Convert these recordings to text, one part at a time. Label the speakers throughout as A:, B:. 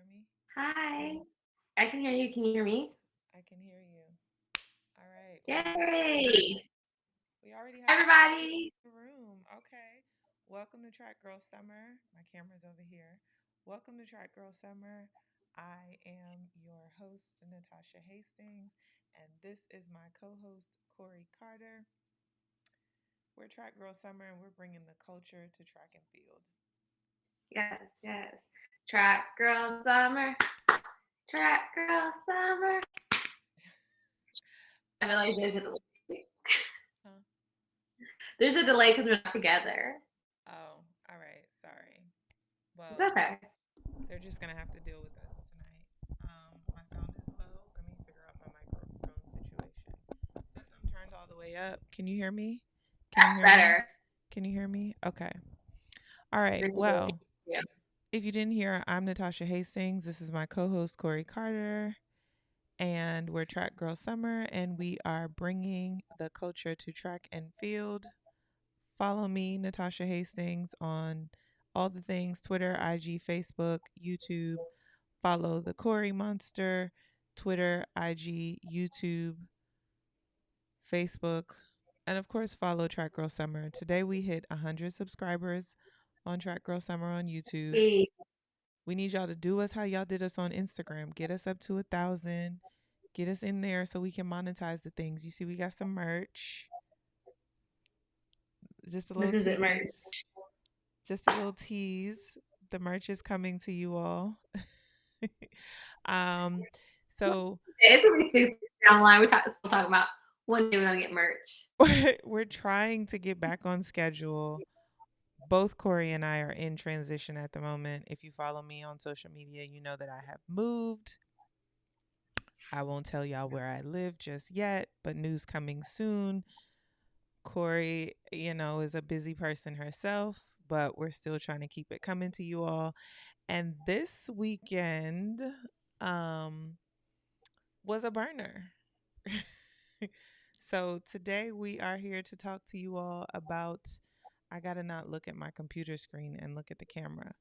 A: hear me?
B: Hi. I can hear you. Can you hear me?
A: I can hear you. All right.
B: Yay.
A: We already
B: Hi,
A: have a few people
B: everybody.
A: in the room. Okay. Welcome to Track Girl Summer. My camera's over here. Welcome to Track Girl Summer. I am your host, Natasha Hastings, and this is my co-host, Kori Carter. We're Track Girl Summer, and we're bringing the culture to track and field.
B: Yes, yes. Track girl summer. Track girl summer. I realize there's a delay.
A: Huh?
B: There's a delay because we're not together.
A: Oh, all right. Sorry.
B: It's
A: Well,
B: okay.
A: they're just gonna have to deal with us tonight. My sound is low. Let me figure out my microphone situation. Since I'm turned all the way up, can you hear me? Can you
B: That's
A: hear me?
B: better.
A: Can you hear me? Okay. All right.
B: This is really
A: Well,
B: yeah.
A: if you didn't hear, I'm Natasha Hastings. This is my co-host Kori Carter, and we're Track Girl Summer, and we are bringing the culture to track and field. Follow me, Natasha Hastings, on all the things: Twitter, IG, Facebook, YouTube. Follow the Kori Monster, Twitter, IG, YouTube, Facebook, and of course, follow Track Girl Summer. Today we hit 100 subscribers on Track Girl Summer on YouTube.
B: Hey,
A: We need y'all to do us how y'all did us on Instagram. Get us up to 1,000. Get us in there so we can monetize the things. You see, we got some merch. Just a
B: this
A: little
B: is it, Mark.
A: tease. Just a little tease. The merch is coming to you all. um, so
B: It's gonna be super down the line. Still talking about one day we're gonna get merch.
A: we're trying to get back on schedule. Both Kori and I are in transition at the moment. If you follow me on social media, you know that I have moved. I won't tell y'all where I live just yet, but news coming soon. Kori, is a busy person herself, but we're still trying to keep it coming to you all. And this weekend um, was a burner. So today we are here to talk to you all about. I gotta not look at my computer screen and look at the camera.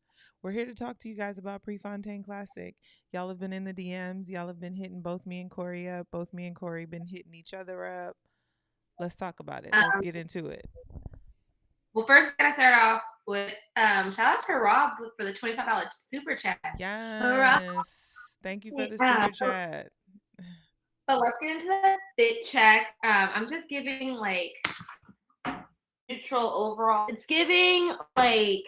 A: We're here to talk to you guys about Prefontaine Classic. Y'all have been in the DMs. Y'all have been hitting both me and Kori up. Both me and Kori been hitting each other up. Let's talk about it. Let's
B: Um,
A: get into it.
B: well, first we gotta start off with shout out to Rob for the $25 super chat. Rob.
A: Yes. Thank you for the
B: Yeah.
A: super chat.
B: But let's get into the fit check. I'm just giving like neutral overall. It's giving like,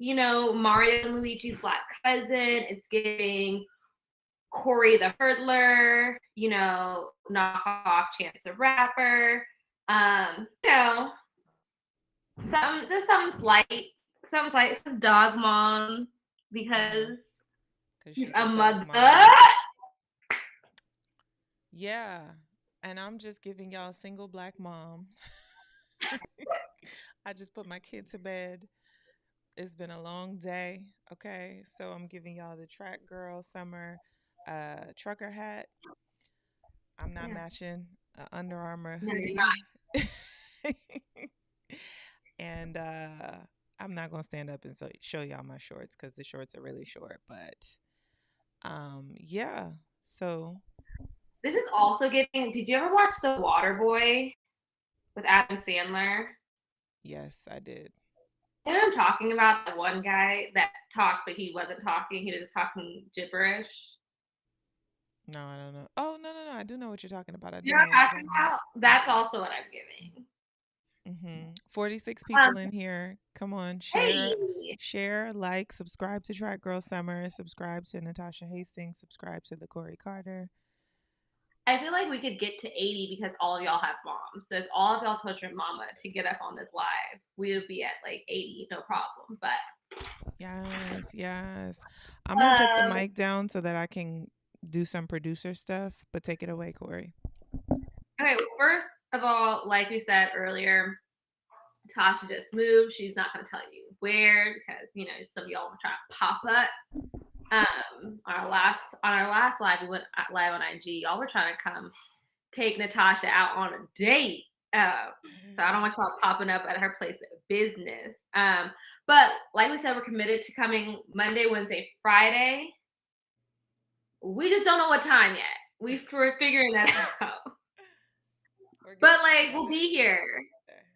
B: Mario and Luigi's black cousin. It's giving Kori the hurdler, knock off Chance the Rapper. Um, you know, something slight. Something slight. It says dog mom because
A: Because
B: he's
A: she's
B: a
A: a dog
B: mother.
A: mom. Yeah. And I'm just giving y'all a single black mom. I just put my kid to bed. It's been a long day. Okay. So I'm giving y'all the track girl summer trucker hat. I'm not
B: Yeah,
A: matching a Under Armour
B: no, you're not.
A: hoodie. And I'm not gonna stand up and show y'all my shorts because the shorts are really short. But yeah. So
B: This is also giving. Did you ever watch The Water Boy with Adam Sandler?
A: yes, I did.
B: You know what I'm talking about? The one guy that talked, but he wasn't talking. He was just talking gibberish.
A: No, I don't know. Oh, no, no, no. I do know what you're talking about. I
B: You
A: do
B: know
A: know
B: what
A: what
B: I'm
A: you're
B: talking
A: talking about.
B: about? That's also what I'm giving.
A: 46
B: Um,
A: people in here. Come on,
B: hey,
A: share, like, subscribe to Track Girl Summer, subscribe to Natasha Hastings, subscribe to the Kori Carter.
B: I feel like we could get to 80 because all of y'all have moms. So if all of y'all told your mama to get up on this live, we would be at like 80, no problem. But
A: Yes, yes. I'm gonna put the
B: um,
A: mic down so that I can do some producer stuff, but take it away, Kori.
B: okay, first of all, like we said earlier, Tasha just moved. She's not going to tell you where because some of y'all were trying to pop up. On our last live, we went live on IG. Y'all were trying to come take Natasha out on a date. So I don't want y'all popping up at her place of business. But like we said, we're committed to coming Monday, Wednesday, Friday. We just don't know what time yet. We're figuring that out.
A: We're
B: But
A: getting
B: like, we'll
A: together.
B: be here.
A: There.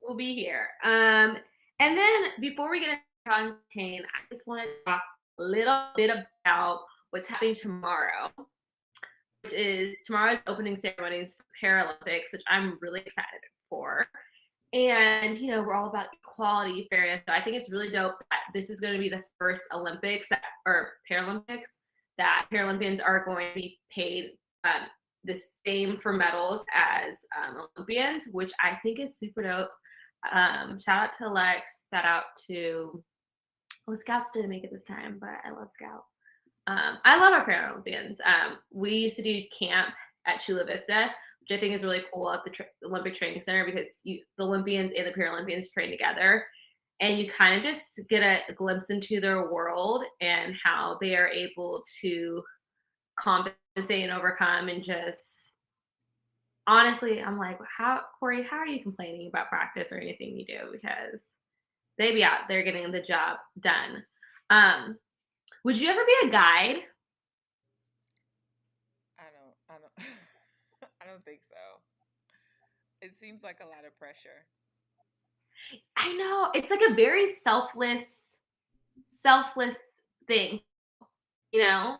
B: We'll be here. And then before we get into content, I just want to talk a little bit about what's happening tomorrow, which is tomorrow's opening ceremonies for Paralympics, which I'm really excited for. And we're all about equality, fairness. So I think it's really dope that this is going to be the first or Paralympics that Paralympians are going to be paid the same for medals as Olympians, which I think is super dope. Shout out to Lex. Shout out to Scouts didn't make it this time, but I love Scout. I love our Paralympians. We used to do camp at Chula Vista, which I think is really cool at the Olympic Training Center because the Olympians and the Paralympians train together, and you kind of just get a glimpse into their world and how they are able to compensate and overcome. And just honestly, I'm like, Kori, how are you complaining about practice or anything you do? Because they be out there getting the job done. Would you ever be a guide?
A: I don't I don't think so. It seems like a lot of pressure.
B: I know. It's like a very selfless thing, you know?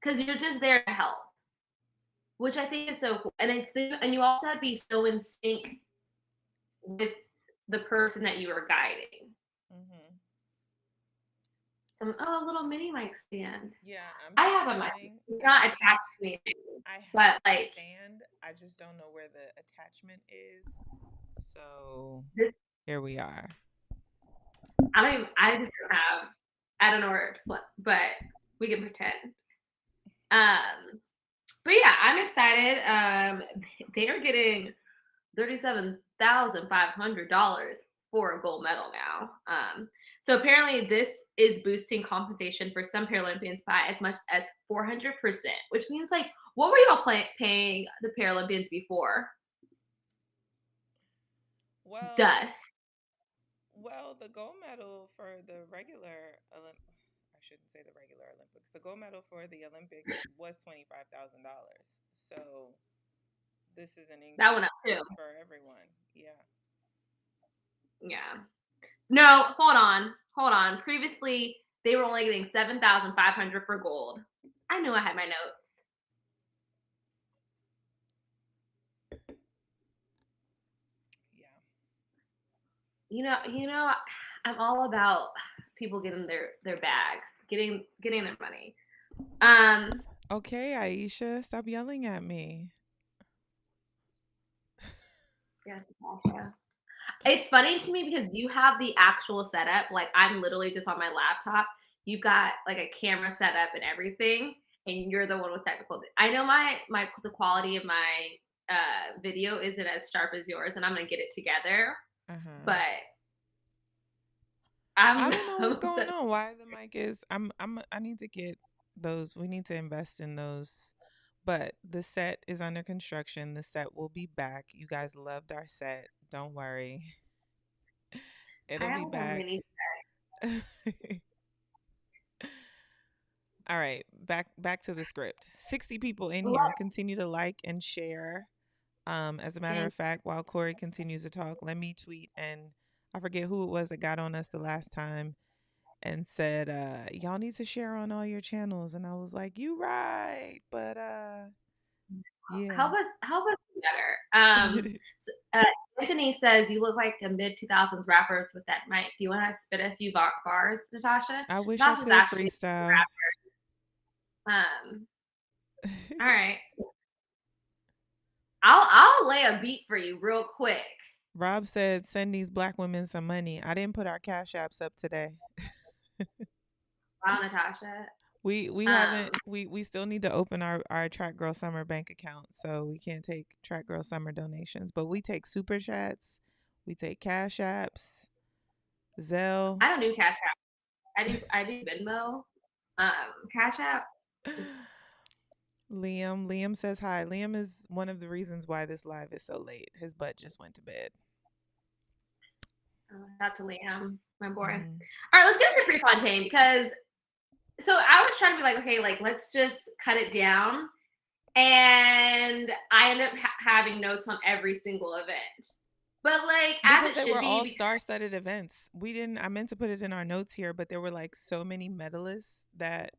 B: Because you're just there to help, which I think is so cool. And you also have to be so in sync with the person that you are guiding.
A: Mm-hmm.
B: A little mini mic stand.
A: Yeah, I'm
B: I
A: just
B: have a mic.
A: building.
B: It's not attached to anything,
A: I
B: but
A: have the
B: like
A: stand. I just don't know where the attachment is. So
B: this,
A: here we are.
B: I just don't have. I don't know where to put, but we can pretend. But yeah, I'm excited. They are getting $37,500 for a gold medal now. So apparently, this is boosting compensation for some Paralympians by as much as 400%, which means like, what were y'all paying the Paralympians before?
A: Well,
B: Dust.
A: the gold medal for the regular I shouldn't say the regular Olympics. The gold medal for the Olympics was $25,000. So this is an
B: That went
A: increase
B: up too.
A: for everyone. Yeah.
B: Yeah. No, hold on. Previously, they were only getting 7,500 for gold. I knew I had my notes.
A: Yeah.
B: I'm all about people getting their bags, getting their money.
A: Okay, Aisha, stop yelling at me.
B: Yes, Natasha. It's funny to me because you have the actual setup. Like I'm literally just on my laptop. You've got like a camera set up and everything, and you're the one with technical. I know the quality of my video isn't as sharp as yours, and I'm gonna get it together.
A: Uh-huh.
B: But
A: I
B: I'm,
A: don't know what's
B: I'm
A: going on. Why the mic is I need to get those. We need to invest in those. But the set is under construction. The set will be back. You guys loved our set. Don't worry.
B: I
A: It'll
B: have
A: be
B: a
A: back.
B: mini.
A: All right, back to the script. 60 people in here. Continue to like and share. As a matter of fact, while Kori continues to talk, let me tweet, and I forget who it was that got on us the last time and said, y'all need to share on all your channels. And I was like, you right. But yeah.
B: Help us do better. Anthony says you look like a mid 2000s rappers with that mic. Do you want to spit a few bars, Natasha?
A: I wish I
B: Natasha's
A: could
B: actually a
A: freestyle.
B: rapper. All right. I'll lay a beat for you real quick.
A: Rob said, send these black women some money. I didn't put our cash apps up today.
B: Wow, Natasha.
A: We haven't we still need to open our Track Girl Summer bank account, so we can't take Track Girl Summer donations, but we take super chats, we take cash apps, Zelle.
B: I don't do Cash App. I do Venmo. Cash App.
A: Liam says hi. Liam is one of the reasons why this live is so late. His butt just went to bed.
B: Shout out to Liam, my boy.
A: Mm-hmm.
B: All right, let's get into Prefontaine because So I was trying to be like, okay, like let's just cut it down. And I ended up having notes on every single event. But like as
A: Because
B: it
A: they
B: should
A: were
B: be,
A: all
B: because
A: star-studded events. I meant to put it in our notes here, but there were like so many medalists that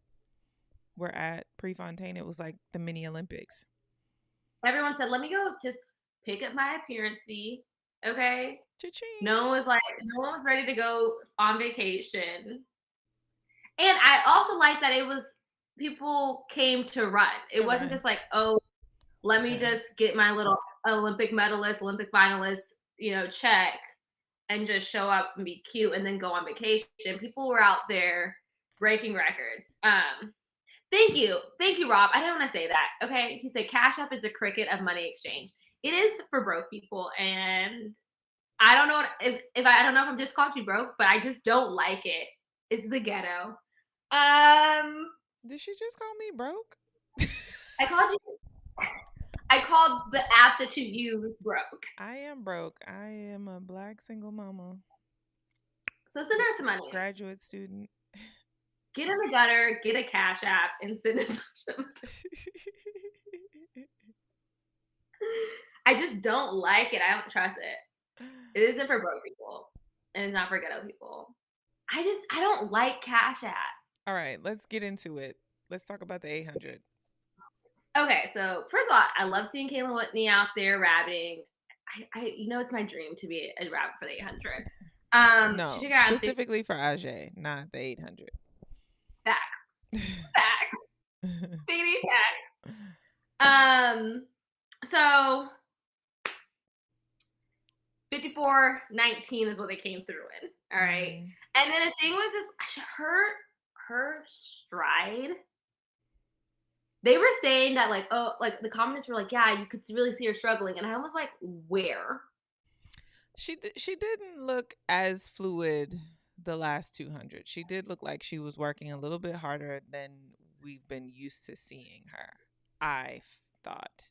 A: were at Prefontaine. It was like the mini Olympics.
B: everyone said, let me go just pick up my appearance fee. Okay.
A: Cha-ching.
B: No one was ready to go on vacation. And I also like that it was people came to run. It
A: To
B: wasn't
A: run.
B: just like, oh, let me
A: Yeah.
B: just get my little Olympic medalist, Olympic finalist, check and just show up and be cute and then go on vacation. People were out there breaking records. Thank you. Thank you, Rob. I didn't want to say that. Okay. He said Cash App is a cricket of money exchange. It is for broke people. And I don't know if I don't know if I'm just called you broke, but I just don't like it. It's the ghetto. Um,
A: Did she just call me broke?
B: I called you. I called the app that you use broke.
A: I am broke. I am a black single mama,
B: So send her some money.
A: graduate student.
B: Get in the gutter, get a Cash App, and send it to them. I just don't like it. I don't trust it. It isn't for broke people, and it's not for ghetto people. I don't like Cash App.
A: All right, let's get into it. Let's talk about the 800.
B: Okay, so first of all, I love seeing Kayla Whitney out there rabbiting. It's my dream to be a rabbit for the 800. She
A: No,
B: took it out on stage.
A: specifically for Ajay, not the 800.
B: Facts, facts, biggity facts. So 54:19 is what they came through in. All right,
A: Mm-hmm.
B: and then the thing was just her stride. They were saying that like, oh, like the comments were like, yeah, you could really see her struggling, and I was like, where?
A: She didn't look as fluid the last 200. She did look like she was working a little bit harder than we've been used to seeing her. I thought.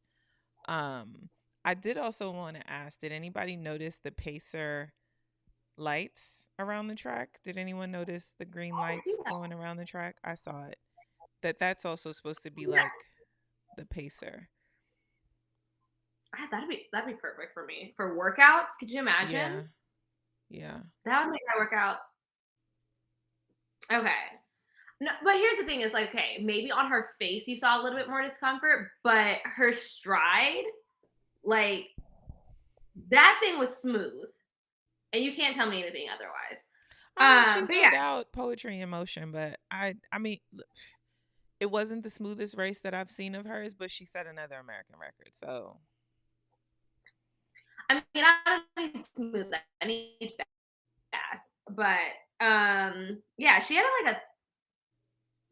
A: Um, I did also want to ask, did anybody notice the pacer lights around the track? Did anyone notice the green lights
B: Yeah,
A: going around the track? I saw it. That's also supposed to be
B: yeah.
A: like the pacer.
B: That'd be perfect for me for workouts. Could you imagine?
A: Yeah. Yeah.
B: That would make my workout. Okay. No, but here's the thing: is like, okay, maybe on her face you saw a little bit more discomfort, but her stride, like that thing was smooth, and you can't tell me anything otherwise.
A: I mean, she's
B: But
A: no
B: yeah,
A: doubt poetry in motion, but I mean, it wasn't the smoothest race that I've seen of hers, but she set another American record. So,
B: I mean, I don't need smooth. I need fast. But yeah, she had like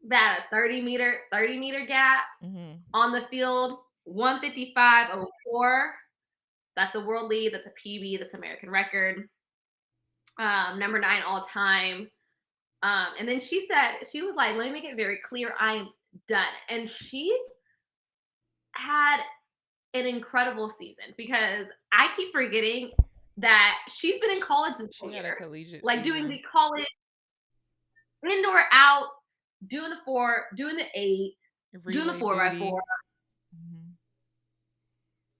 B: about a 30 meter gap
A: mhm.
B: on the field. 155.04. That's a world lead. That's a PB. That's American record. Number 9 all time. And then she was like, let me make it very clear, I'm done. And she's had an incredible season because I keep forgetting that she's been in college this
A: She
B: whole
A: had a
B: year,
A: collegiate
B: like doing
A: season.
B: the college indoor out, doing the 4, doing the 8, doing the
A: Relay
B: 4x4.
A: duty. Mhm.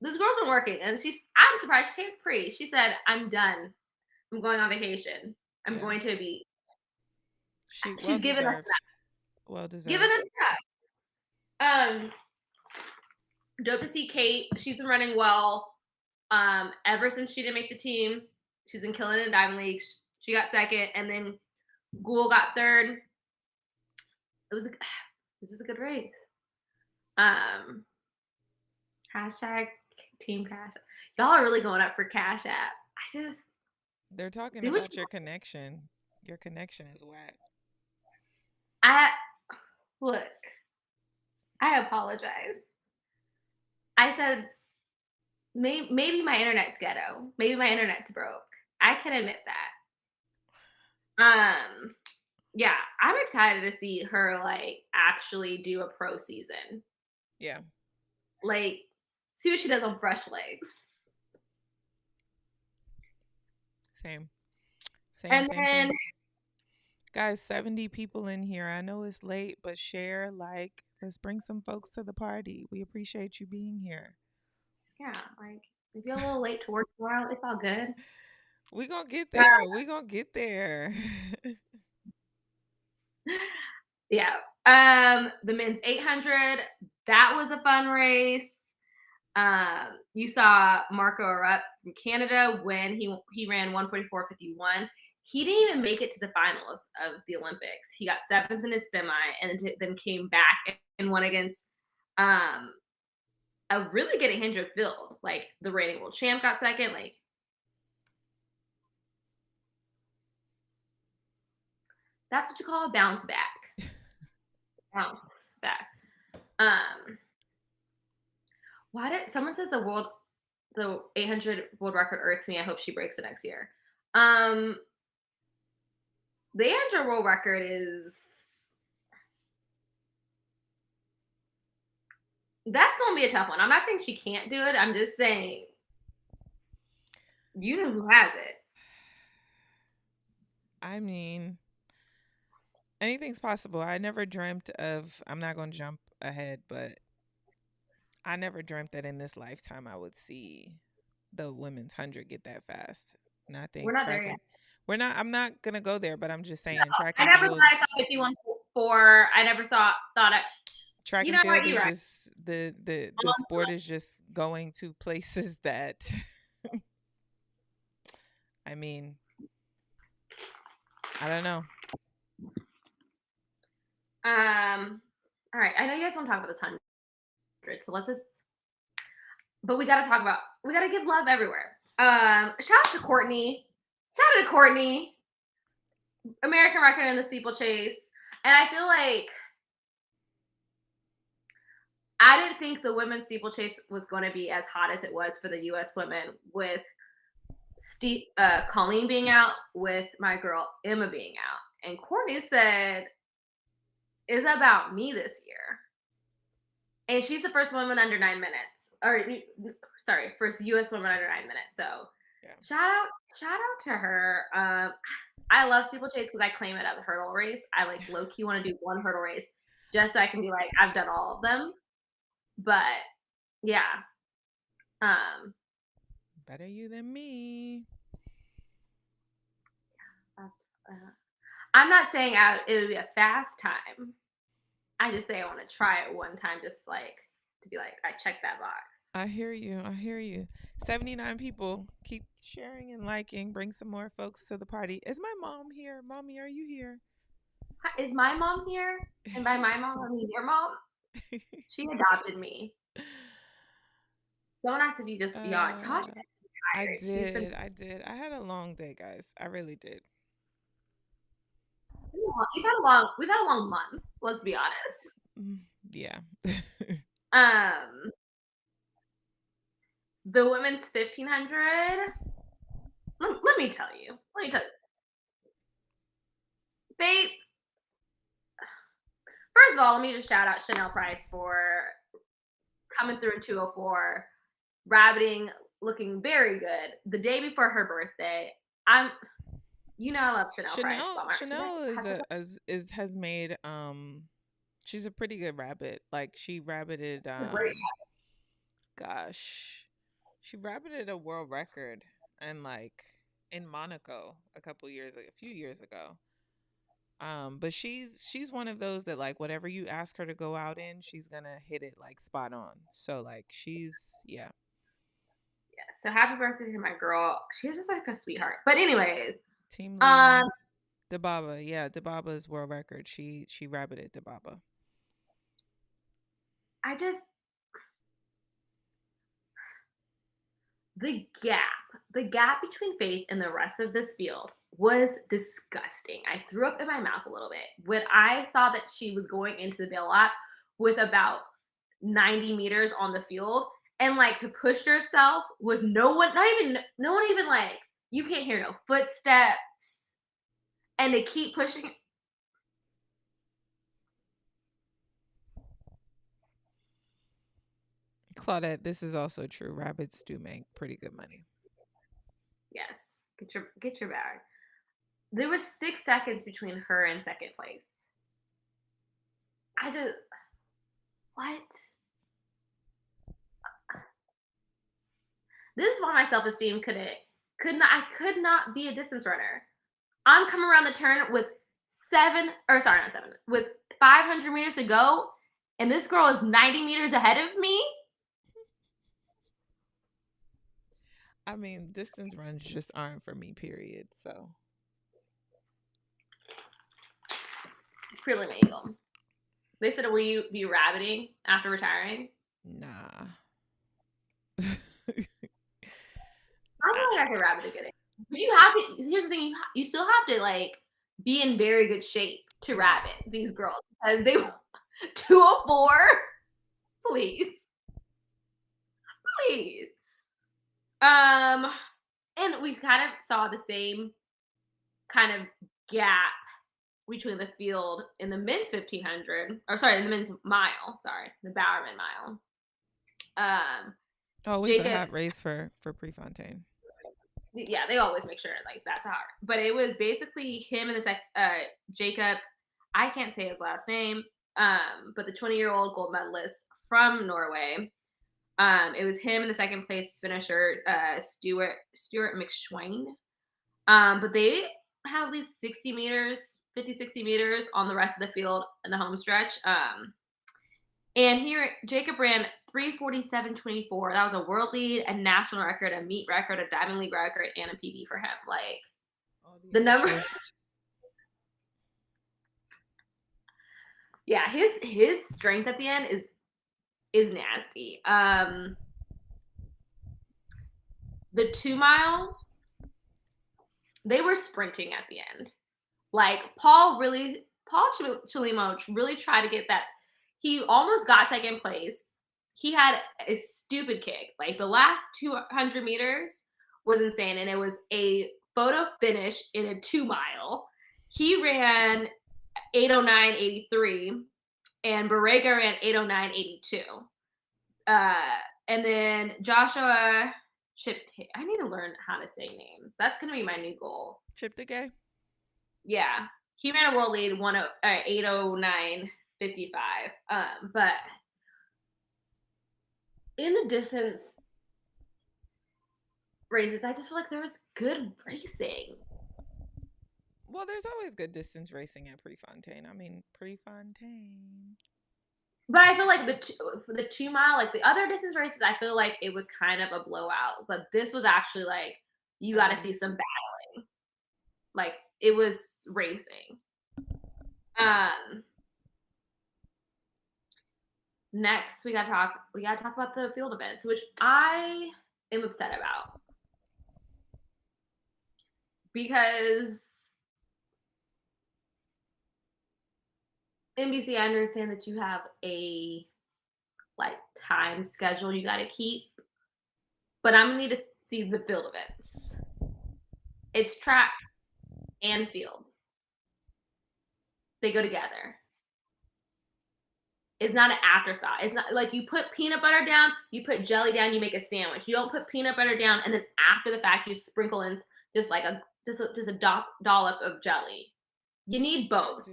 B: This girl's been working, and I'm surprised she came pre. She said, I'm done. I'm going on vacation. I'm
A: Yeah.
B: going to be.
A: She well
B: She's given us
A: deserved. Well
B: given
A: deserved.
B: us that. Dope to see Kate. She's been running well. Ever since she didn't make the team, she's been killing it in Diamond Leagues. She got second, and then Ghoul got third. This is a good race. Um, hashtag Team Cash. Y'all are really going up for Cash App. I just
A: They're talking
B: do what
A: about
B: you.
A: your connection. Your connection is whack.
B: I look. I apologize. I said maybe my internet's ghetto. Maybe my internet's broke. I can admit that. Yeah, I'm excited to see her like actually do a pro season.
A: Yeah.
B: Like, see what she does on fresh legs.
A: Same. Same,
B: And
A: same,
B: then
A: same. Guys, 70 people in here. I know it's late, but share, like, let's bring some folks to the party. We appreciate you being here.
B: Yeah, like if you're a little late to work tomorrow, it's all good.
A: We gonna get
B: Uh,
A: there. We gonna get there.
B: yeah. The men's 800, that was a fun race. You saw Marco Rupp from Canada when he ran 1:44.51. He didn't even make it to the finals of the Olympics. He got seventh in his semi, and then came back and won against um, a really good 800 field. Like the reigning world champ got second. Like that's what you call a bounce back. Bounce back. Um, why did someone says the 800 world record irks me? I hope she breaks it next year. Um, the 800 world record is that's gonna be a tough one. I'm not saying she can't do it. I'm just saying you know who has it.
A: I mean, anything's possible. I never dreamt of, I'm not going to jump ahead, but I never dreamt that in this lifetime I would see the women's 100 get that fast. And I
B: We're
A: think
B: not there yet.
A: I'm not going to go there, but I'm just saying
B: I never thought I saw 51 4. I never thought I.
A: track
B: You
A: and
B: know what?
A: field
B: You're
A: is
B: right.
A: just the
B: I'm
A: sport is just going to places that I mean, I don't know.
B: All right. I know you guys want to talk about this 100, so let's just. But we got to talk about. We got to give love everywhere. Shout out to Courtney. Shout out to Courtney. American record in the steeplechase, and I feel like I didn't think the women's steeplechase was going to be as hot as it was for the U.S. women with Colleen being out, with my girl Emma being out, and Courtney said, "It's about me this year," and she's the first woman under 9 minutes, or sorry, first U.S. woman under 9 minutes. So,
A: Yeah.
B: shout out to her. I love steeplechase because I claim it as a hurdle race. I like low key want to do one hurdle race just so I can be like I've done all of them. But yeah, um,
A: Better you than me.
B: that's, I'm not saying it would be a fast time. I just say I want to try it one time, just like to be like I checked that box.
A: I hear you. I hear you. 79 people. Keep sharing and liking. Bring some more folks to the party. Is my mom here? Mommy, are you here?
B: Hi, is my mom here? And by my mom, I mean your mom. She adopted me. Someone asked if you just yawned. Tasha
A: uh,
B: is tired. She's been
A: I did. I had a long day, guys. I really did.
B: we've had a long month. Let's be honest.
A: Mm, yeah.
B: Um, the women's 1500. Let me tell you. Let me tell you. They First of all, let me just shout out Chanel Price for coming through in 204, rabbiting, looking very good the day before her birthday. I love Chanel Price.
A: Chanel has made she's a pretty good rabbit. Like she rabbited
B: Great.
A: gosh. She rabbited a world record and like in Monaco a few years ago. But she's one of those that like whatever you ask her to go out in, she's gonna hit it like spot on. So like yeah.
B: Yeah. So happy birthday to my girl. She's just like a sweetheart. But anyways,
A: Team
B: um,
A: Leo. Debaba, yeah, Debaba's world record. She rabbited Debaba.
B: I just the gap between Faith and the rest of this field was disgusting. I threw up in my mouth a little bit when I saw that she was going into the bailout with about 90 meters on the field, and like to push yourself with no one even like you can't hear no footsteps, and to keep pushing.
A: Claudette, this is also true. Rabbits do make pretty good money.
B: Yes, get your bag. There was 6 seconds between her and second place. What? This is why my self-esteem I could not be a distance runner. I'm coming around the turn with with 500 meters to go, and this girl is 90 meters ahead of me.
A: I mean, distance runs just aren't for me, period. So
B: It's purely legal. They said, will you be rabbiting after retiring?
A: nah.
B: I don't think I could rabbit again. But you have to. Here's the thing: you still have to like be in very good shape to rabbit these girls because they 204. Please, please. And we kind of saw the same kind of gap between the field in the men's 1500, or sorry, in the men's mile. Sorry, the Bowerman mile.
A: Always a hot race for Prefontaine.
B: Yeah, they always make sure like that's hard. But it was basically him and Jacob. I can't say his last name. But the 20-year-old gold medalist from Norway. It was him and the second place finisher, Stuart McSwain. But they had at least 60 meters on the rest of the field in the home stretch. And here, Jacob ran 3:47.24. That was a world lead, a national record, a meet record, a Diamond League record, and a PB for him. Like, the number. Yeah, his strength at the end is nasty. The 2 mile, they were sprinting at the end. Like, Paul Chilimo really tried to get that. He almost got second place. He had a stupid kick. Like, the last 200 meters was insane, and it was a photo finish in a 2 mile. He ran 8:09.83, and Borrega ran 8:09.82. And then Joshua I need to learn how to say names. That's going to be my new goal.
A: Chiptegay?
B: Yeah. He ran a world lead 8:09.55. But in the distance races, I just feel like there was good racing.
A: Well, there's always good distance racing at Prefontaine. I mean, Prefontaine.
B: But I feel like the 2 mile, like the other distance races, I feel like it was kind of a blowout. But this was actually like, you got to see some battling. Like, it was racing. Next, we gotta talk about the field events, which I am upset about. Because NBC, I understand that you have a like time schedule you gotta keep, but I'm gonna need to see the field events. It's track and field. They go together. It's not an afterthought. It's not like you put peanut butter down, you put jelly down, you make a sandwich. You don't put peanut butter down and then after the fact you sprinkle in just like a dollop of jelly. You need both.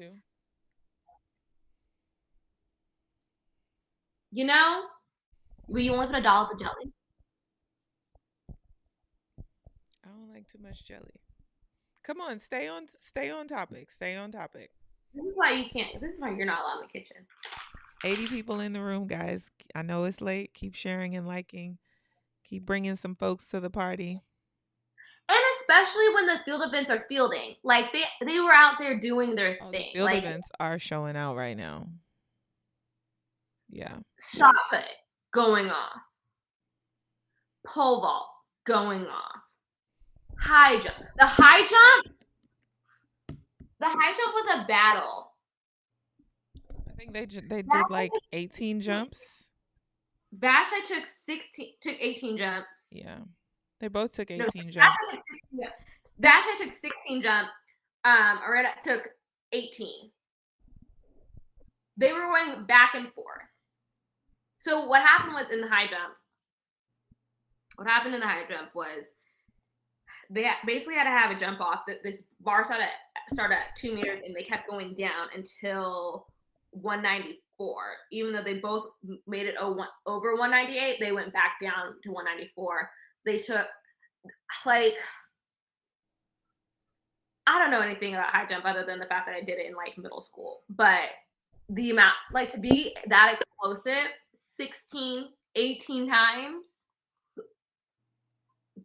B: You know? But you only put a dollop of jelly.
A: I don't like too much jelly. Come on, stay on topic. Stay on topic.
B: This is why you're not allowed in the kitchen.
A: 80 people in the room, guys. I know it's late. Keep sharing and liking. Keep bringing some folks to the party.
B: And especially when the field events are fielding. Like, they were out there doing their thing.
A: The field events are showing out right now. Yeah.
B: Shot put going off. Pole vault going off. High jump. The high jump was a battle.
A: I think they did like 18 jumps.
B: Basha took 18 jumps.
A: Yeah. They both took 18 jumps.
B: Basha took 16 jumps. Areta took 18. They were going back and forth. So what happened in the high jump was they basically had to have a jump off. This bar started at 2 meters, and they kept going down until 194. Even though they both made it over 198, they went back down to 194. They took, like, I don't know anything about high jump other than the fact that I did it in like middle school. But the amount, like, to be that explosive 16, 18 times,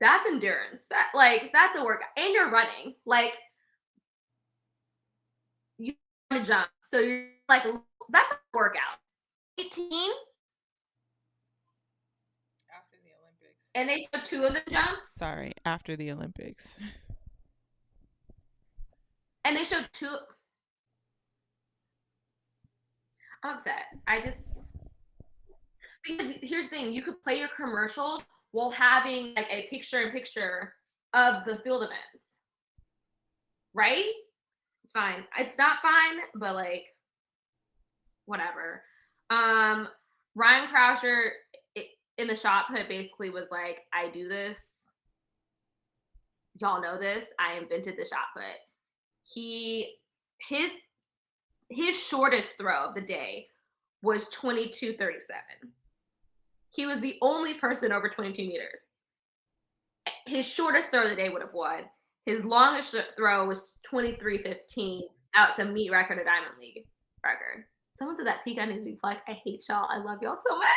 B: that's endurance. That's a workout. And you're running. Like, you want to jump. So you're like, that's a workout. 18.
A: After the Olympics.
B: And they showed 2 of the jumps.
A: Sorry, after the Olympics.
B: And they showed 2. I'm upset. Because here's the thing, you could play your commercials while having like a picture-in-picture of the field events. Right? It's fine. It's not fine, but like, whatever. Ryan Croucher in the shot put basically was like, I do this. Y'all know this. I invented the shot put. His shortest throw of the day was 22:37. He was the only person over 22 meters. His shortest throw of the day would have won. His longest throw was 23:15. Out to meet record, a Diamond League record. Someone said that peak needs to be plugged. I hate y'all. I love y'all so much.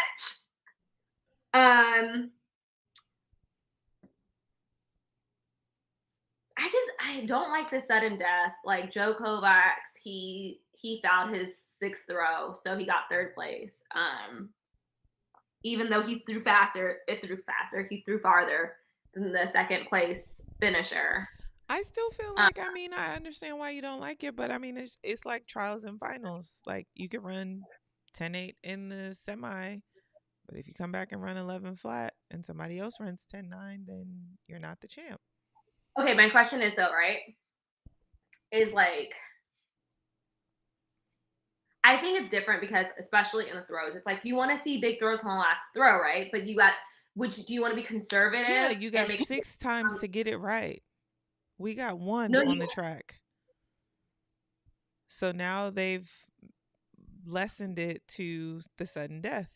B: I don't like the sudden death. Like Joe Kovacs, he fouled his 6th throw, so he got 3rd place. Even though he threw farther than the 2nd place finisher.
A: I still feel like, I mean, I understand why you don't like it, but I mean, it's like trials and finals. Like, you could run 10.8 in the semi, but if you come back and run 11 flat and somebody else runs 10.9, then you're not the champ.
B: Okay, my question is though, right? Is like, I think it's different because especially in the throws, it's like you want to see big throws on the last throw, right? But do you want to be conservative?
A: Yeah, you got 6 times to get it right. We got 1 on the track. So now they've lessened it to the sudden death.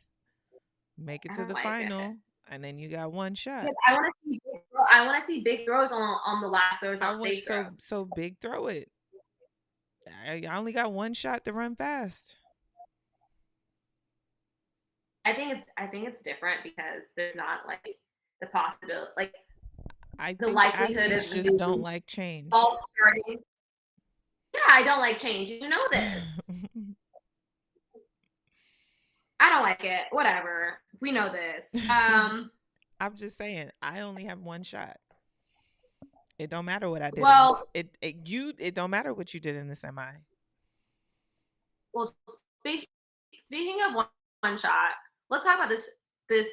A: Make it to the final, and then you got 1 shot.
B: I want to see big throws on the last throws.
A: So big throw it. I only got 1 shot to run fast.
B: I think it's different because there's not like the possibility, like the likelihood of
A: just don't like change.
B: Starting. Yeah, I don't like change. You know this. I don't like it. Whatever. We know this. I'm
A: just saying, I only have 1 shot. It don't matter what I did.
B: Well,
A: it don't matter what you did in the semi.
B: Well, speaking of one shot, let's talk about this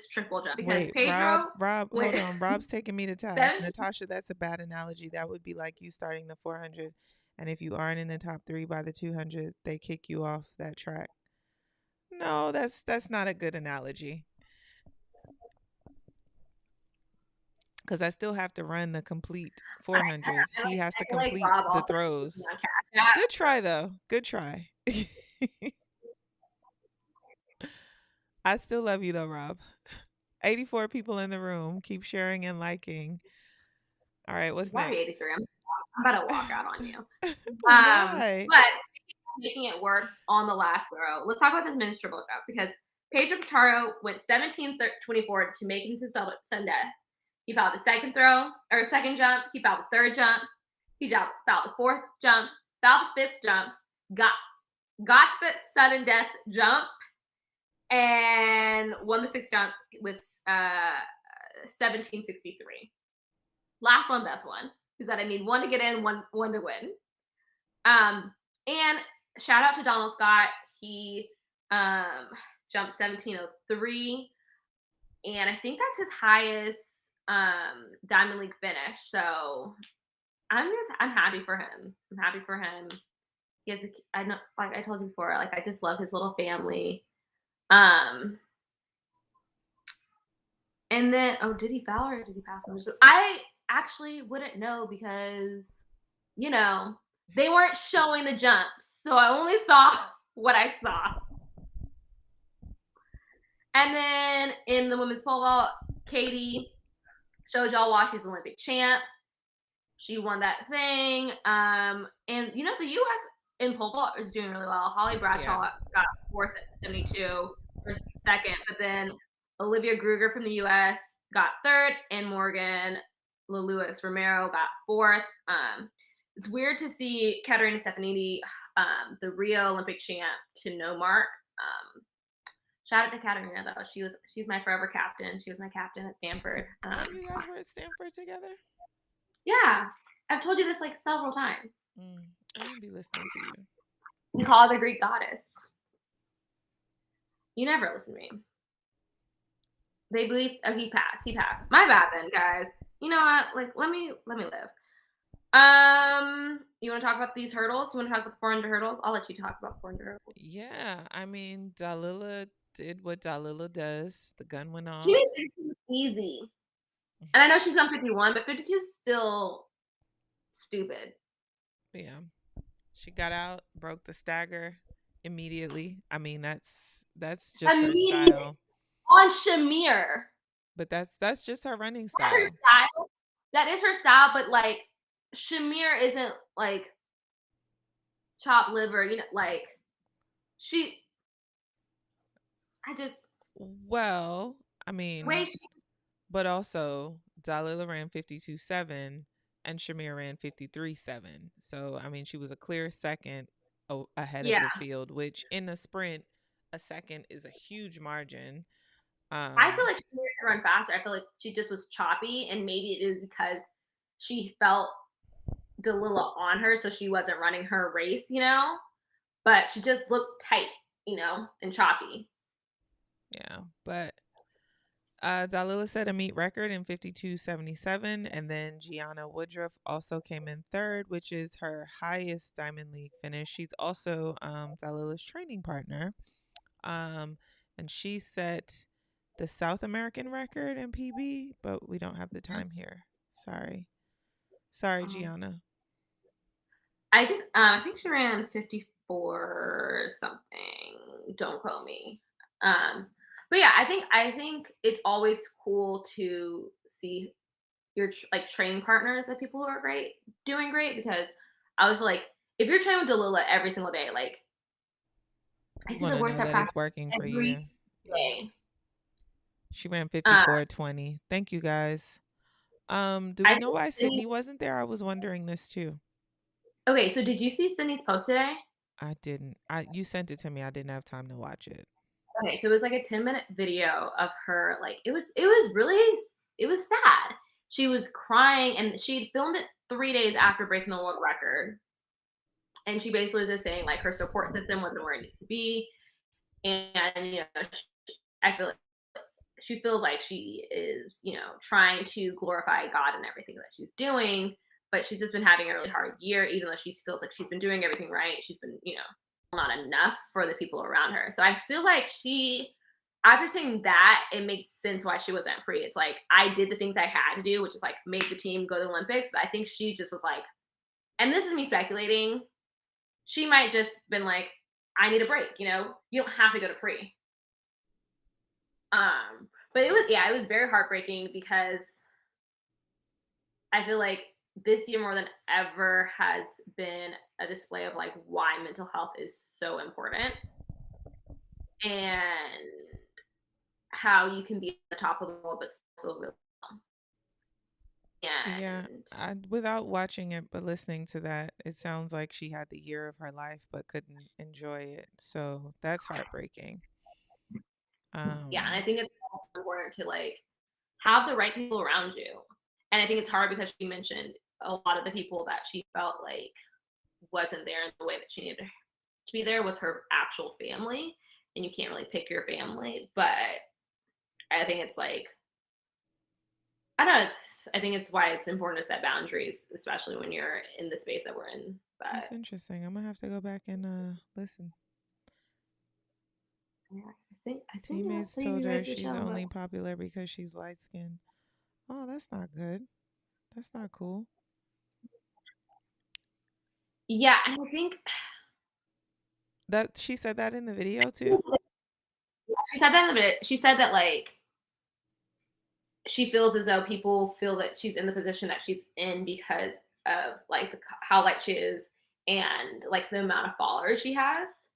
B: triple jump because
A: Wait,
B: Pedro.
A: Rob, hold on. Rob's taking me to task. Natasha, that's a bad analogy. That would be like you starting the 400, and if you aren't in the top 3 by the 200, they kick you off that track. No, that's not a good analogy. Because I still have to run the complete 400. He has to complete the throws. Good try, though. Good try. I still love you, though, Rob. 84 people in the room. Keep sharing and liking. All right, what's next?
B: 83. I'm about to walk out on you.
A: Why?
B: But making it work on the last throw, let's talk about this men's triple jump because Pedro Pintaro went 17-24 to make it to sudden death. He fouled the second jump. He fouled the 3rd jump. He fouled the 4th jump. Fouled the 5th jump. Got the sudden death jump, and won the 6th jump with 17:63. Last one, best one. Is that I need 1 to get in, one to win. And shout out to Donald Scott. He jumped 17:03, and I think that's his highest Diamond League finish. So I'm happy for him. I'm happy for him. He has I know, like I told you before, like I just love his little family. And then did he foul or did he pass him? actually wouldn't know because, you know, they weren't showing the jumps. So I only saw what I saw. And then in the women's pole vault, Katie showed y'all why she's Olympic champ. She won that thing. And you know, the US in pole vault is doing really well. Holly
A: Yeah.
B: Bradshaw got 472 for second, but then Olivia Gruger from the US got third, and Morgan Lewis Romero got fourth. It's weird to see Katerina Stefanidi, the Rio Olympic champ, to no mark. Shout out to Katerina though. She's my forever captain. She was my captain at Stanford.
A: Oh, you guys were at Stanford together?
B: Yeah, I've told you this like several times.
A: I don't be listening to you.
B: We call her the Greek goddess. You never listen to me. They believe. Oh, he passed. He passed. My bad then, guys. You know what? Like, let me live. You want to talk about these hurdles? You want to talk about 400 hurdles? I'll let you talk about 400 hurdles.
A: Yeah, I mean, Dalila did what Dalila does. The gun went
B: She
A: off.
B: made it easy, and I know she's on 51, but 52 is still stupid.
A: Yeah, she got out, broke the stagger immediately. I mean, that's just her
B: Immediate
A: style.
B: on Shamir.
A: But that's just her running
B: That's her
A: style.
B: style. That is her style, but like Shamir isn't like chopped liver. You know, like she. I just
A: Well, I mean,
B: wait.
A: but also Dalila ran 52.7 and Shamir ran 53.7. So, I mean, she was a clear second ahead of
B: Yeah,
A: the field, which in a sprint, a second is a huge margin.
B: I feel
A: Um,
B: like she needed to run faster. I feel like she just was choppy, and maybe it is because she felt Delilla on her, so she wasn't running her race. You know, but she just looked tight. You know, and choppy.
A: yeah, but Dalila set a meet record in 52.77, and then Gianna Woodruff also came in third, which is her highest Diamond League finish. She's also Dalila's training partner, and she set the South American record in PB, but we don't have the time here. Sorry,
B: Um,
A: Gianna.
B: I think she ran 54 something. Don't quote me. Um, but yeah, I think it's always cool to see your like training partners of people who are great doing great because I was like, if you're training with Delila every single day, like I
A: You
B: see
A: want
B: the
A: to
B: worst
A: know
B: at
A: that it's
B: practice
A: working for
B: every
A: you.
B: day.
A: She ran
B: Uh,
A: 54.20. Thank you guys. Do
B: I
A: we
B: think
A: know why
B: Sydney,
A: Sydney wasn't there? I was wondering this too.
B: okay, so did you see Sydney's post today?
A: I didn't. You sent it to me. I didn't have time to watch it.
B: Okay, so it was like a 10-minute video of her. Like it was really it was sad. She was crying, and she filmed it 3 days after breaking the world record. And she basically was just saying like her support system wasn't where it needs to be, and I feel like she feels like she is, trying to glorify God and everything that she's doing, but she's just been having a really hard year, even though she feels like she's been doing everything right. She's been, not enough for the people around her. So I feel like after saying that, it makes sense why she wasn't free. It's like I did the things I had to do, which is like make the team go to the Olympics. But I think she just was like, and this is me speculating, she might just been like, I need a break. You don't have to go to pre. But it was very heartbreaking because I feel like this year more than ever has been a display of like why mental health is so important and how you can be at the top of the world but still feel really well.
A: Yeah,
B: And
A: without watching it but listening to that, it sounds like she had the year of her life but couldn't enjoy it. So that's heartbreaking.
B: yeah, and I
A: Um,
B: think it's also important to like have the right people around you. And I think it's hard because she mentioned a lot of the people that she felt like wasn't there in the way that she needed to be there was her actual family. And you can't really pick your family, but I think it's like I don't know. I think it's why it's important to set boundaries, especially when you're in the space that we're in.
A: that's
B: But
A: interesting. I'm gonna have to go back and listen.
B: yeah, I think
A: Teammates
B: so you
A: told her
B: ready to
A: she's
B: show, but
A: only popular because she's light skinned. Oh, that's not good. That's not cool.
B: Yeah, and I think
A: That she said that in the video too?
B: she said that in the minute. She said that like she feels as though people feel that she's in the position that she's in because of like how light she is and like the amount of followers she has,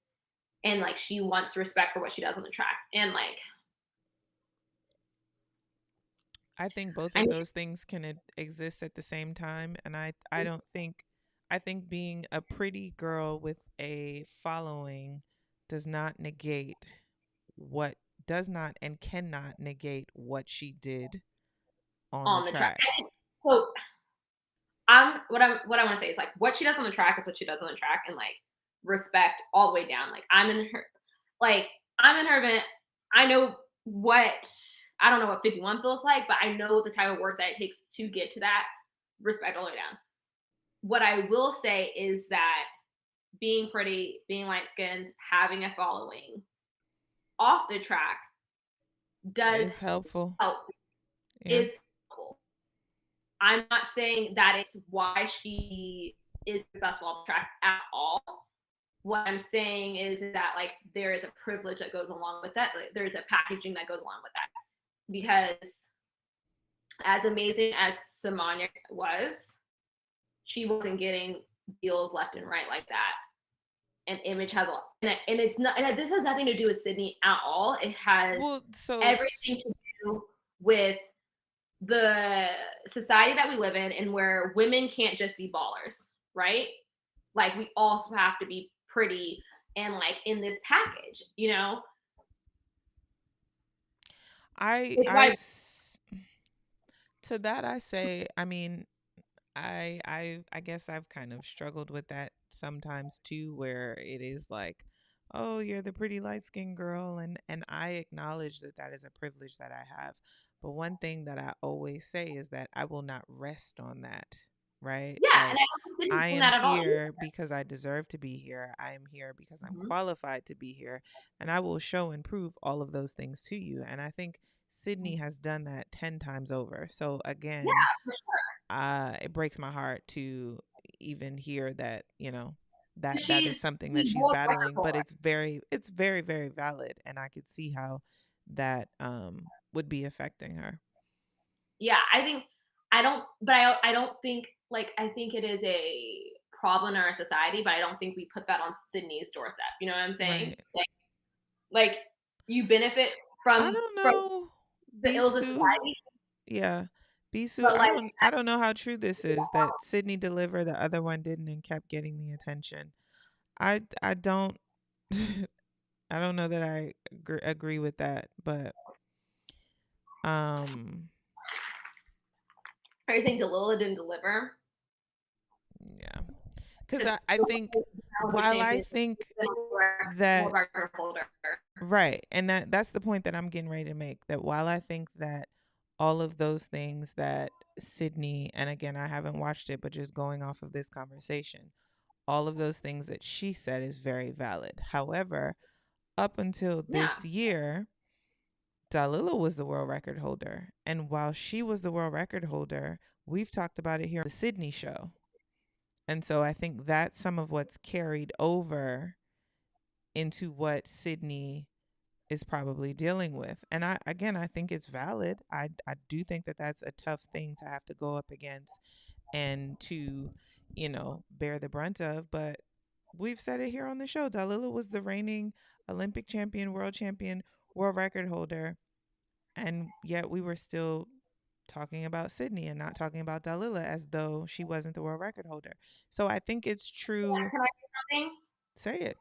B: and like she wants respect for what she does on the track. And like,
A: I think both
B: I
A: of
B: mean,
A: those things can exist at the same time, and I don't think I think being a pretty girl with a following does not negate what does not and cannot negate what she did on the
B: on the track.
A: track.
B: So what I want to say is like what she does on the track is what she does on the track, and like respect all the way down. Like I'm in her event. I know what I don't know what 51 feels like, but I know the type of work that it takes to get to that. Respect all the way down. What I will say is that being pretty, being light skinned, having a following off the track does
A: It's helpful.
B: help.
A: Yeah.
B: Is cool. I'm not saying that it's why she is successful on the track at all. What I'm saying is that like there is a privilege that goes along with that. Like, there's a packaging that goes along with that. Because as amazing as Samanya was, she wasn't getting deals left and right like that. And Image has a lot, and it's not. And this has nothing to do with Sydney at all. It has
A: Well,
B: everything to do with the society that we live in, and where women can't just be ballers, right? Like we also have to be pretty and like in this package, you know?
A: I
B: It's
A: I
B: why
A: s- to that I say, I mean, I guess I've kind of struggled with that sometimes too, where it is like, oh, you're the pretty light skinned girl, and I acknowledge that that is a privilege that I have. But one thing that I always say is that I will not rest on that, right?
B: yeah, and
A: Like,
B: I don't think Sydney's
A: I
B: doing
A: am
B: that at all
A: here because I deserve to be here. I am here because I'm
B: either.
A: qualified to be here, and I will show and prove all of those things to you. And I think Sydney has done that 10 times over. So again,
B: Yeah, for sure.
A: it breaks my heart to even hear that, that is
B: She's
A: something that
B: the
A: she's
B: world record
A: battling, but
B: holder.
A: it's very, very valid, and I could see how that would be affecting her.
B: Yeah, I don't think like I think it is a problem in our society, but I don't think we put that on Sydney's doorstep. You know what I'm saying?
A: Right.
B: Like you benefit
A: I
B: from
A: don't know.
B: the ills of
A: Bisu.
B: society,
A: Yeah. Bisu,
B: but like
A: I don't know how true this is that Sydney delivered, the other one didn't and kept getting the attention. I don't I don't know that I agree with that, but um
B: are you saying Delila didn't deliver?
A: yeah. Cuz
B: Because
A: I think
B: Olympic
A: while I
B: champion,
A: think
B: world
A: that
B: record holder.
A: right, and that's the point that I'm getting ready to make, that while I think that all of those things that Sydney, and again, I haven't watched it, but just going off of this conversation, all of those things that she said is very valid. However, up until
B: Yeah,
A: this year, Dalila was the world record holder. And while she was the world record holder, we've talked about it here on the Sydney show. And so I think that's some of what's carried over into what Sydney is probably dealing with. And I think it's valid. I do think that that's a tough thing to have to go up against and to, bear the brunt of. But we've said it here on the show. Dalila was the reigning Olympic champion, world record holder. And yet we were still talking about Sydney and not talking about Dalila as though she wasn't the world record holder. So I think it's true.
B: can I say something?
A: Say it.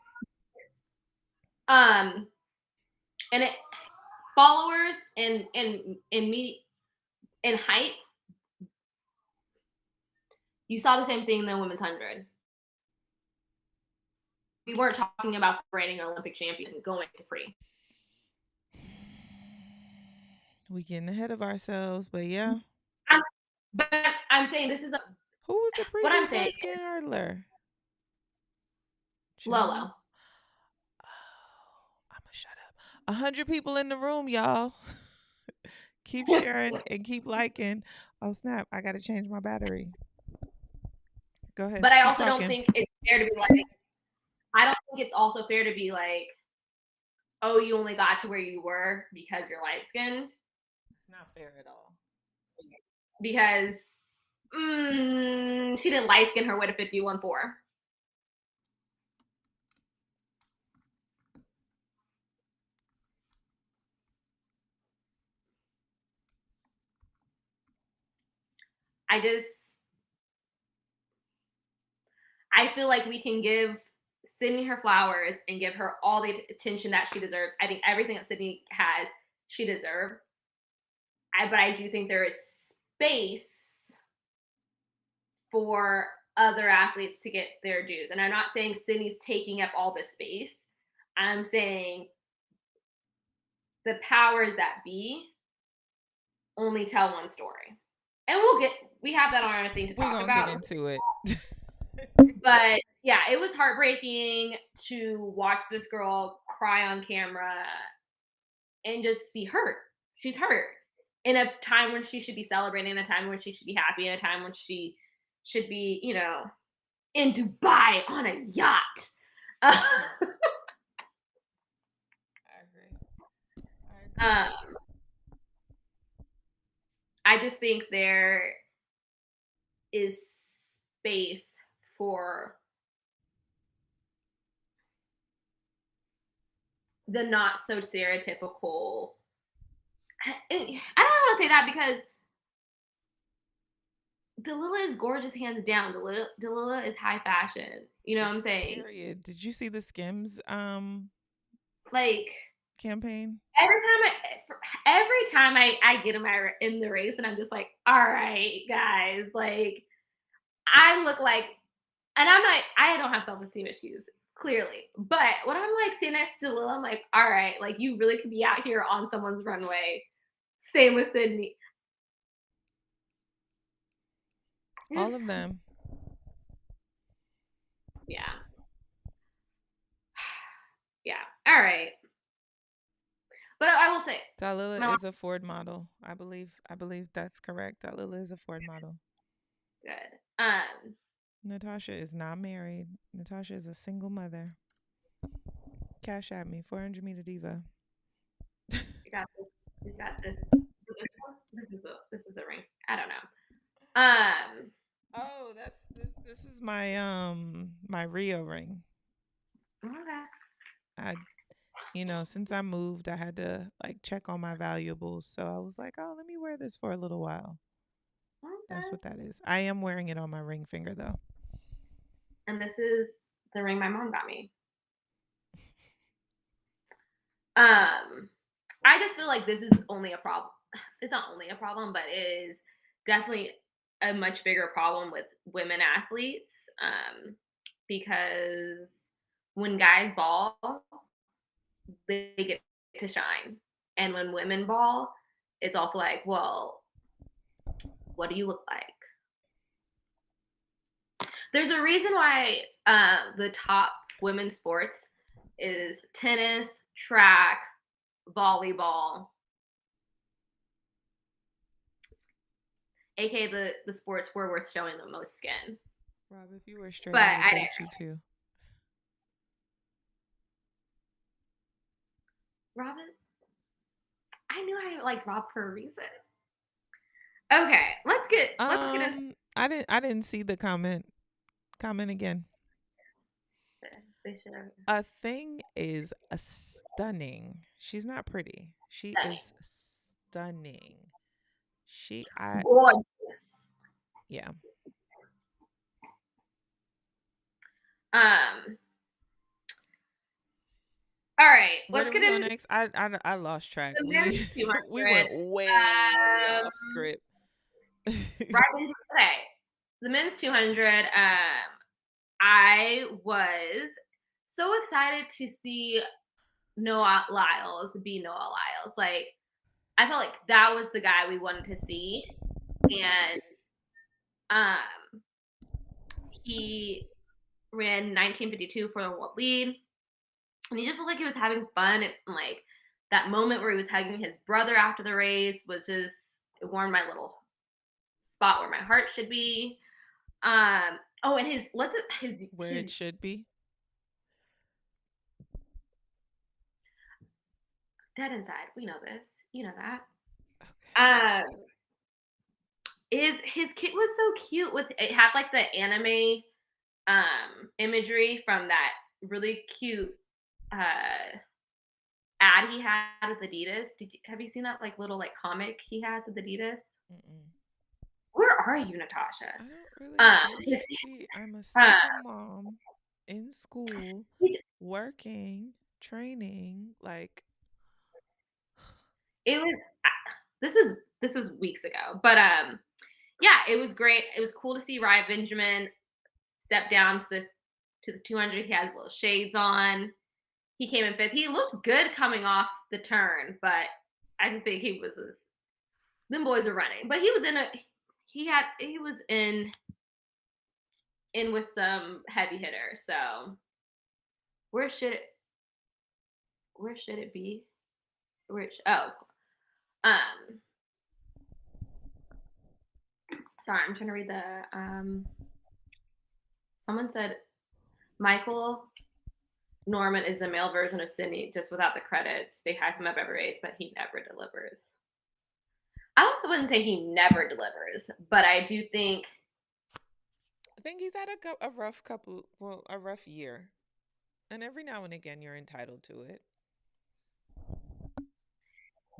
B: Um, and it followers and me in height, you saw the same thing in the women's 100. We weren't talking about reigning Olympic champion going to free.
A: We getting ahead of ourselves, but yeah.
B: I'm, but I'm saying this is
A: Who was the
B: what I'm
A: previous
B: saying
A: light skinned
B: is
A: hurdler? Child.
B: Lolo.
A: Oh, I'ma shut up. 100 people in the room, y'all. Keep sharing and keep liking. Oh snap! I gotta change my battery. Go ahead.
B: But I
A: Keep
B: also don't
A: talking.
B: think it's fair to be like, I don't think it's also fair to be like, oh, you only got to where you were because you're light skinned.
A: It's not fair at all.
B: Because she didn't light skin her way to 51.4. I just, I feel like we can give Sydney her flowers and give her all the attention that she deserves. I think everything that Sydney has, she deserves. But I do think there is space for other athletes to get their dues. And I'm not saying Sydney's taking up all the space. I'm saying the powers that be only tell one story. And we have that on our thing to
A: We're
B: talk
A: gonna get
B: about.
A: into it.
B: But yeah, it was heartbreaking to watch this girl cry on camera and just be hurt. She's hurt in a time when she should be celebrating, in a time when she should be happy, in a time when she should be, in Dubai on a yacht.
A: I agree. I agree.
B: um, I just think there is space for the not so stereotypical. I don't want to say that because Delilah is gorgeous, hands down. Delilah is high fashion. You know what I'm saying?
A: Period. Did you see the Skims
B: Like
A: campaign?
B: every time I get in the race, and I'm just like, all right, guys, like I look like, and I don't have self esteem issues clearly, but when I'm like standing next to Delilah, I'm like, all right, like you really could be out here on someone's runway. Same with Sydney.
A: All
B: Yes.
A: of them.
B: Yeah. Yeah. All right. But I will say,
A: Dalila
B: my
A: is a Ford model. I believe that's correct. Dalila is a Ford model.
B: good.
A: Natasha is not married. Natasha is a single mother. Cash at me, 400 me to diva.
B: I got this. He's got this. This is the ring. I don't know.
A: Oh, that's this is my my Rio ring.
B: Okay.
A: I since I moved, I had to like check on my valuables. So I was like, "Oh, let me wear this for a little while." That's
B: Okay.
A: what that is. I am wearing it on my ring finger though.
B: And this is the ring my mom got me. I just feel like this is only a problem. It's not only a problem, but it is definitely a much bigger problem with women athletes. Because when guys ball, they get to shine. And when women ball, it's also like, well, what do you look like? There's a reason why the top women's sports is tennis, track, volleyball, aka the sports where we're showing the most skin.
A: Rob, if you were straight,
B: But
A: I would date you too.
B: Robin, I knew I liked Rob for a reason. Okay, let's get into
A: I didn't see the comment. Comment again.
B: this.
A: A thing is a stunning. She's not pretty. She is stunning. She I
B: Gorgeous.
A: yeah.
B: Um. All right,
A: Where
B: let's
A: do
B: get
A: we go
B: in
A: next? I lost track.
B: the men's
A: We we
B: 200.
A: went way off script.
B: Right into today. The men's 200. I was so excited to see Noah Lyles be Noah Lyles. Like, I felt like that was the guy we wanted to see, and um, he ran 1952 for the world lead, and he just looked like he was having fun. And like that moment where he was hugging his brother after the race was just, it warmed my little spot where my heart should be. Oh, and
A: Where it should be.
B: dead inside. We know this. You know that.
A: Okay.
B: Um, his kit was so cute with it had like the anime imagery from that really cute uh ad he had with Adidas. Have you seen that like little like comic he has with Adidas?
A: Mm-mm.
B: Where are you, Natasha?
A: I don't really. Where
B: His
A: should be? I'm a
B: uh,
A: single mom in school, working, training. Like,
B: it was this was weeks ago, but yeah, it was great. It was cool to see Ryan Benjamin step down to the 200. He has little shades on. He came in fifth. He looked good coming off the turn, but I just think he was them boys are running. But he was in with some heavy hitters. So where should it where should it be? Um sorry, I'm trying to read the someone said Michael Norman is the male version of Sydney, just without the credits. They hype him up every race, but he never delivers. Wouldn't say he never delivers, but I do think,
A: I think he's had a rough couple, well, a rough year, and every now and again you're entitled to it.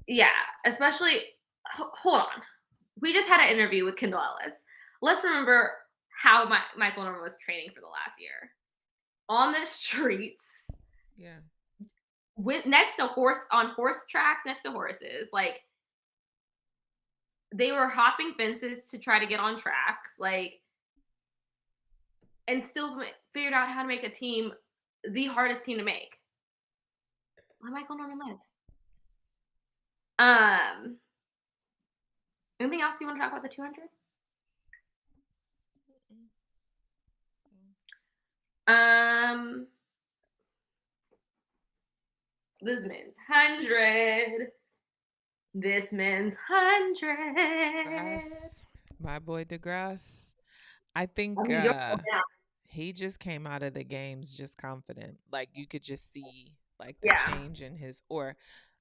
B: yeah, especially, hold on. We just had an interview with Kendall Ellis. Let's remember how Michael Norman was training for the last year. On the streets,
A: Yeah.
B: next to on horse tracks, next to horses. Like, they were hopping fences to try to get on tracks, like, and still figured out how to make a team the hardest team to make. Let Michael Norman live. Anything else you want to talk about the 200? Um, this men's 100. This men's 100.
A: DeGrasse, my boy DeGrasse. I
B: I
A: think
B: mean, you're down.
A: he just came out of the games just confident. Like you could just see like the
B: Yeah.
A: change in his, or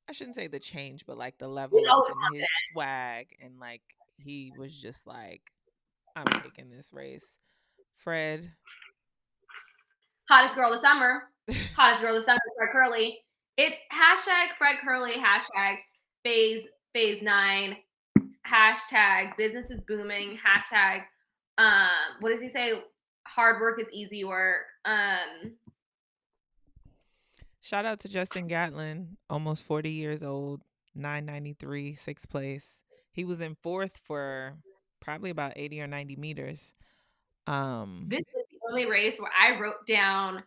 A: I shouldn't say the change, but like the
B: He's
A: level up
B: always
A: in his swag, and like he was just like, I'm taking this race. Fred.
B: hottest girl of the summer. Hottest girl of the summer, Fred Curley. It's hashtag Fred Curley, hashtag phase 9, hashtag business is booming, hashtag what does he say? Hard work is easy work.
A: Shout out to Justin Gatlin, almost 40 years old, 993, sixth place. He was in fourth for probably about 80 or 90 meters.
B: This was the only race where I wrote down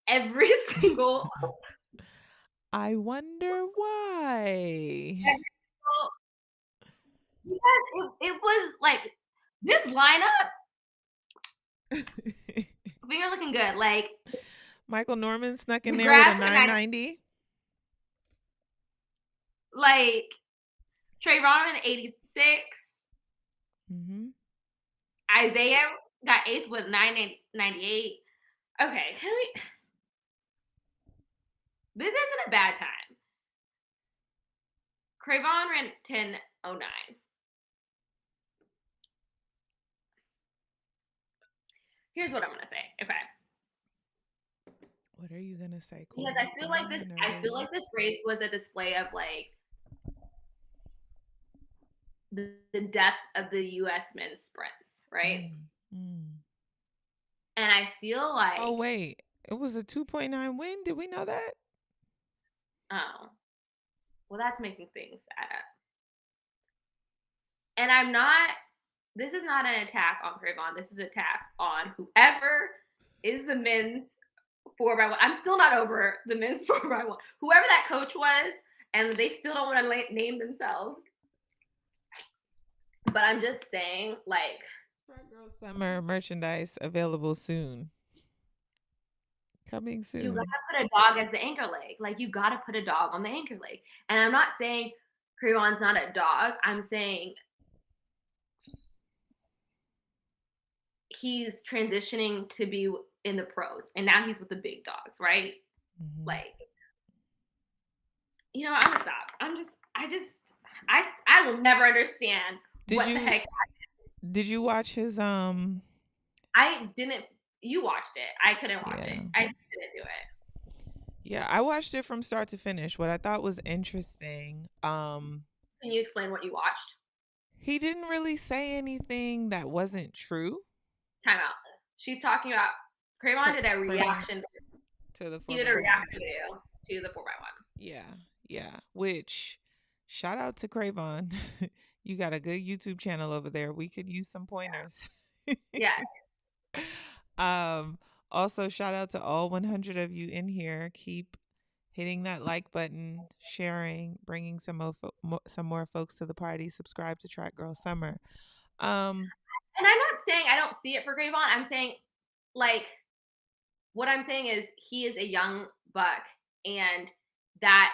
B: every single
A: I wonder why.
B: every because it was like this lineup. We are looking good. Like
A: Michael Norman snuck in there with a
B: DeGrasse
A: 990.
B: like Cravon 86.
A: Mm-hmm.
B: Isaiah got 8th with 998. Okay, can we? This isn't a bad time. Cravon ran 10:09. Here's what I'm gonna say. Okay.
A: What are you gonna say,
B: Because
A: Kori? I'm
B: I
A: nervous.
B: feel like this race was a display of like the depth of the US men's sprints, right?
A: Mm.
B: And I feel like
A: Oh wait, it was a 2.9 win. Did we know that?
B: oh, well, that's making things add up. And I'm not, this is not an attack on Cravon. This is an attack on whoever is the men's 4x1. I'm still not over the men's 4x1. Whoever that coach was, and they still don't want to name themselves. But I'm just saying, like,
A: Girl Summer merchandise available soon. Coming
B: You gotta
A: soon.
B: put a dog as the anchor leg. Like you gotta put a dog on the anchor leg. And I'm not saying Cravon's not a dog. I'm saying he's transitioning to be in the pros, and now he's with the big dogs, right?
A: Hmm.
B: Like, I'm gonna stop. I will never understand
A: Did
B: what the
A: you
B: heck.
A: did you watch his
B: I didn't. You watched it. I couldn't watch it.
A: Yeah.
B: I just didn't do it.
A: Yeah, I watched it from start to finish. What I thought was interesting,
B: Can you explain what you watched?
A: he didn't really say anything that wasn't true.
B: Time out. She's talking about Cravon did a
A: Cravon
B: reaction.
A: to the
B: He
A: four
B: did
A: by
B: a
A: one.
B: reaction video to the 4x1.
A: Yeah, yeah. Which shout out to Cravon. You got a good YouTube channel over there. We could use some pointers.
B: Yes.
A: um Also shout out to all 100 of you in here. Keep hitting that like button, sharing, bringing some more folks to the party. Subscribe to Track Girl Summer. Um
B: And I'm not saying I don't see it for Cravon. I'm saying, like, what I'm saying is he is a young buck, and that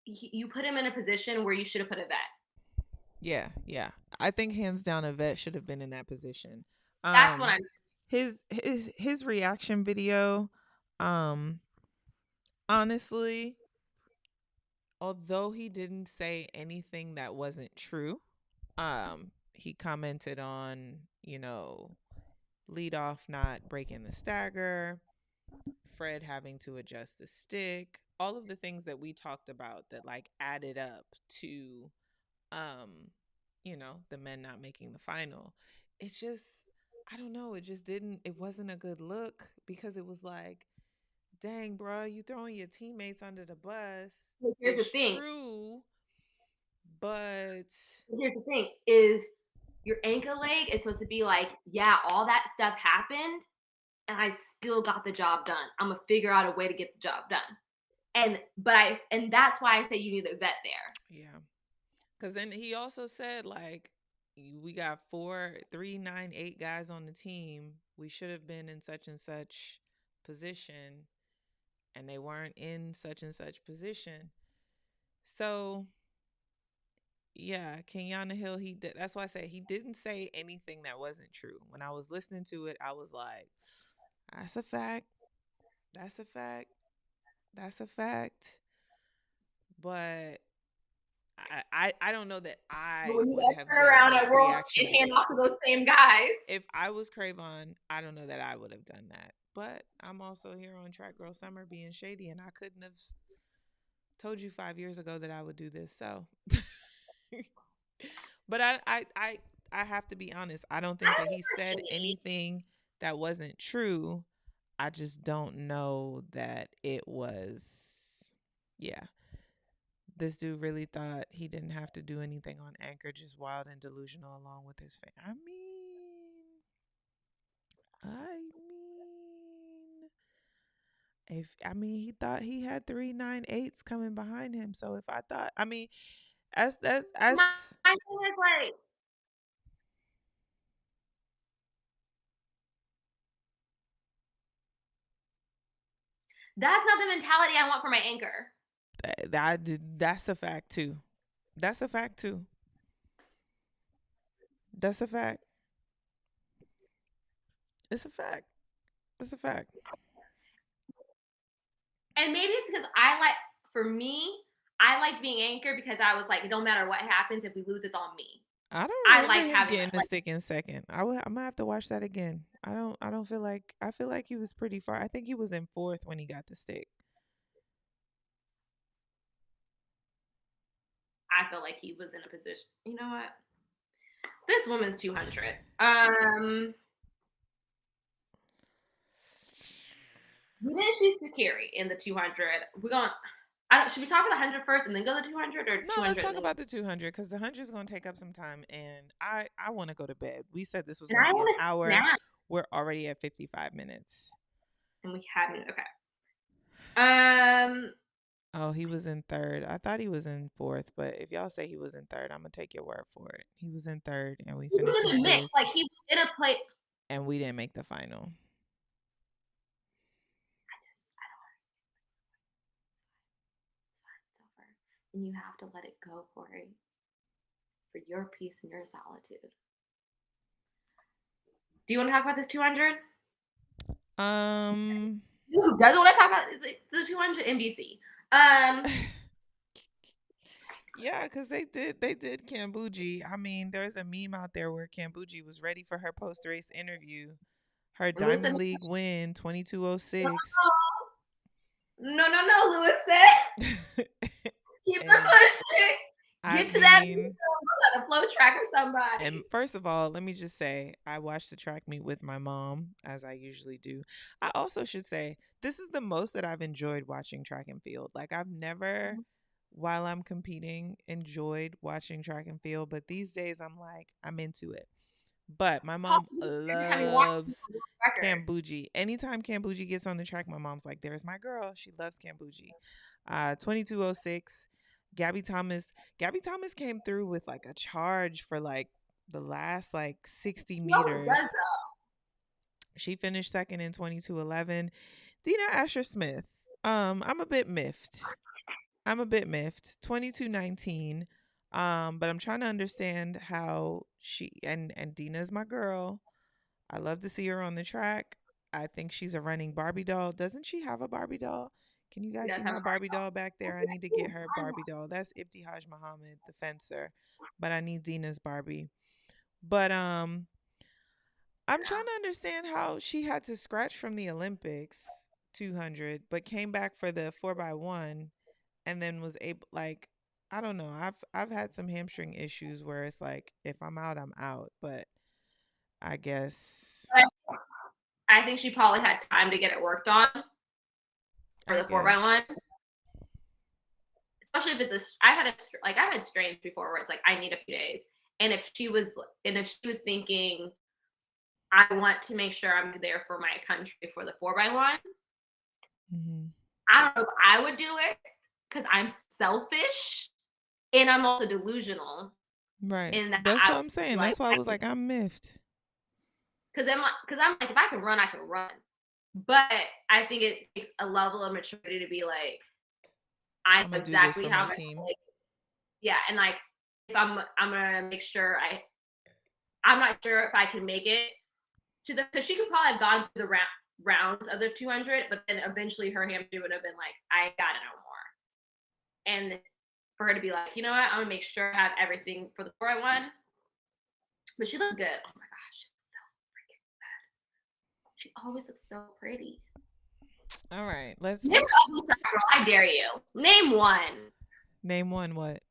B: you put him in a position where you should have put a vet.
A: yeah, yeah. I think hands down a vet should have been in that position.
B: That's what
A: Um
B: I'm.
A: his reaction video, um honestly, although he didn't say anything that wasn't true, he commented on, lead off not breaking the stagger, Fred having to adjust the stick, all of the things that we talked about that like added up to the men not making the final. It's just, I don't know, it wasn't a good look because it was like, dang, bro, you throwing your teammates under the bus.
B: Here's the
A: It's
B: thing.
A: true, but
B: Here's the thing: is your ankle leg is supposed to be like, yeah, all that stuff happened, and I still got the job done. I'm gonna figure out a way to get the job done. And that's why I say you need a vet there.
A: yeah. Because then he also said, like, we got 4, 3, 9, 8 guys on the team. We should have been in such and such position, and they weren't in such and such position. So, yeah, Kenyatta Hill, that's why I say he didn't say anything that wasn't true. When I was listening to it, I was like, that's a fact. That's a fact. That's a fact. But I don't know that
B: But
A: I
B: when you
A: would
B: guys
A: have
B: turn
A: done
B: around
A: that
B: at World
A: reaction
B: and hand off to
A: video.
B: those same guys.
A: If I was Cravon, I don't know that I would have done that. But I'm also here on Track Girl Summer being shady, and I couldn't have told you 5 years ago that I would do this. So, but I have to be honest. I don't
B: I
A: think that
B: think
A: he
B: we're
A: said
B: shady.
A: anything that wasn't true. I just don't know that it was. Yeah, this dude really thought he didn't have to do anything on Anchor, just wild and delusional along with his fan. I mean, he thought he had 3 9 8s coming behind him. So if I thought, as
B: My thing is like, that's not the mentality I want for my anchor.
A: that's a fact too. That's a fact too. That's a fact. It's a fact. It's a fact.
B: And maybe it's because for me, I liked being anchor because I was like, it don't matter what happens. If we lose, it's on me.
A: I don't
B: I
A: remember
B: liked
A: him
B: having
A: getting
B: that.
A: the stick in second. I'm gonna have to watch that again. I don't feel like I feel like he was pretty far. I think he was in fourth when he got the stick.
B: I feel like he was in a position. You know what? This woman's 200. We didn't choose Sha'Carri in the 200. We're going. Should we talk about the 100 first and then go to the 200, or
A: No, let's
B: 200 and
A: talk
B: then?
A: about the 200 because the 100 is going to take up some time, and I want to go to bed. We said this was
B: And
A: going to
B: I
A: be an
B: want to
A: hour.
B: snap.
A: We're already at 55 minutes.
B: And we haven't. Okay. Um.
A: Oh, he was in third. I thought he was in fourth, but if y'all say he was in third, I'm gonna take your word for it. He was in third, and we
B: He was
A: finished
B: in
A: in
B: the mix.
A: fifth,
B: Like he was in a play.
A: and we didn't make the final.
B: and you have to let it go, Kori, for your peace and your solitude. Do you want to talk about this 200?
A: Um,
B: Who doesn't want to talk about the 200? NBC.
A: yeah, because they did Kambuji. I mean, there's a meme out there where Kambuji was ready for her post race interview. Her
B: Lewis said,
A: Diamond League win, 2206.
B: no, Lewis said, keep it
A: And
B: pushing.
A: I
B: Get to that video.
A: mean,
B: We're gonna flow track with
A: and
B: somebody.
A: first of all, let me just say, I watched the track meet with my mom, as I usually do. I also should say, this is the most that I've enjoyed watching track and field. Like, I've never, while I'm competing, enjoyed watching track and field, but these days I'm like, I'm into it. But my mom
B: Having watched
A: loves
B: the record.
A: Kambuji. Anytime Kambuji gets on the track, my mom's like, there's my girl. She loves Kambuji. 2206. Gabby Thomas. Gabby Thomas came through with like a charge for like the last like 60
B: She always does
A: meters.
B: though.
A: She finished second in 2211. Dina Asher Smith. I'm a bit miffed. 2219. But I'm trying to understand how she and Dina's my girl. I love to see her on the track. I think she's a running Barbie doll. Doesn't she have a Barbie doll? Can you
B: She
A: guys
B: does
A: see
B: have
A: my
B: a
A: Barbie doll back there? I need to get her Barbie doll. That's Ibtihaj Muhammad, the fencer. But I need Dina's Barbie. But I'm trying to understand how she had to scratch from the Olympics 200, but came back for the 4x1 and then was able, like, I don't know. I've had some hamstring issues where it's like if I'm out, I'm out, but I guess
B: I think she probably had time to get it worked on for
A: I
B: the 4x1.
A: guess.
B: Especially if it's I've had strains before where it's like I need a few days. And if she was thinking I want to make sure I'm there for my country for the 4x1,
A: Mm-hmm.
B: I don't know if I would do it because I'm selfish and I'm also delusional
A: Right.
B: in that
A: That's
B: I
A: what I'm saying.
B: like
A: That's why I was like, I'm miffed.
B: because I'm like if I can run, I can run. But I think it takes a level of maturity to be like, I
A: I'm
B: know
A: gonna do this
B: exactly
A: for
B: how
A: my
B: I'm gonna
A: team.
B: like, yeah, and like if I'm gonna make sure I'm not sure if I can make it to the because she could probably have gone through the rounds of the 200, but then eventually her hamstring would have been like, I gotta know more. And for her to be like, you know what, I'm gonna make sure I have everything for the 4x1. But she looked good. Oh my gosh, she looks so freaking good. She always looks so pretty.
A: All right. Let's
B: Name
A: let's
B: an ugly track girl. I dare you. Name one.
A: name one. What?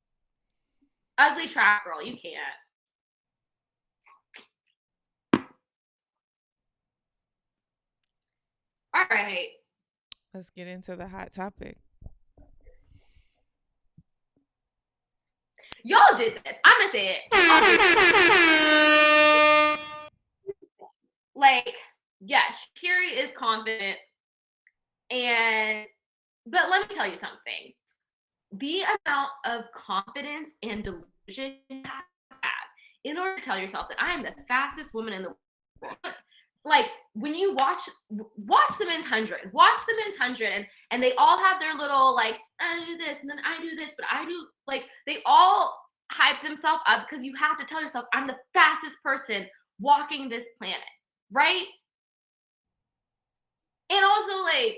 B: Ugly track girl. You can't. All right.
A: Let's get into the hot topic.
B: Y'all did this. I'm gonna say it. Like, yes, Sha'Carri is confident, but let me tell you something. The amount of confidence and delusion you have in order to tell yourself that I am the fastest woman in the world. Like when you watch the men's 100, and they all have their little like I do this and then I do this, but I do like they all hype themselves up because you have to tell yourself I'm the fastest person walking this planet, right? And also like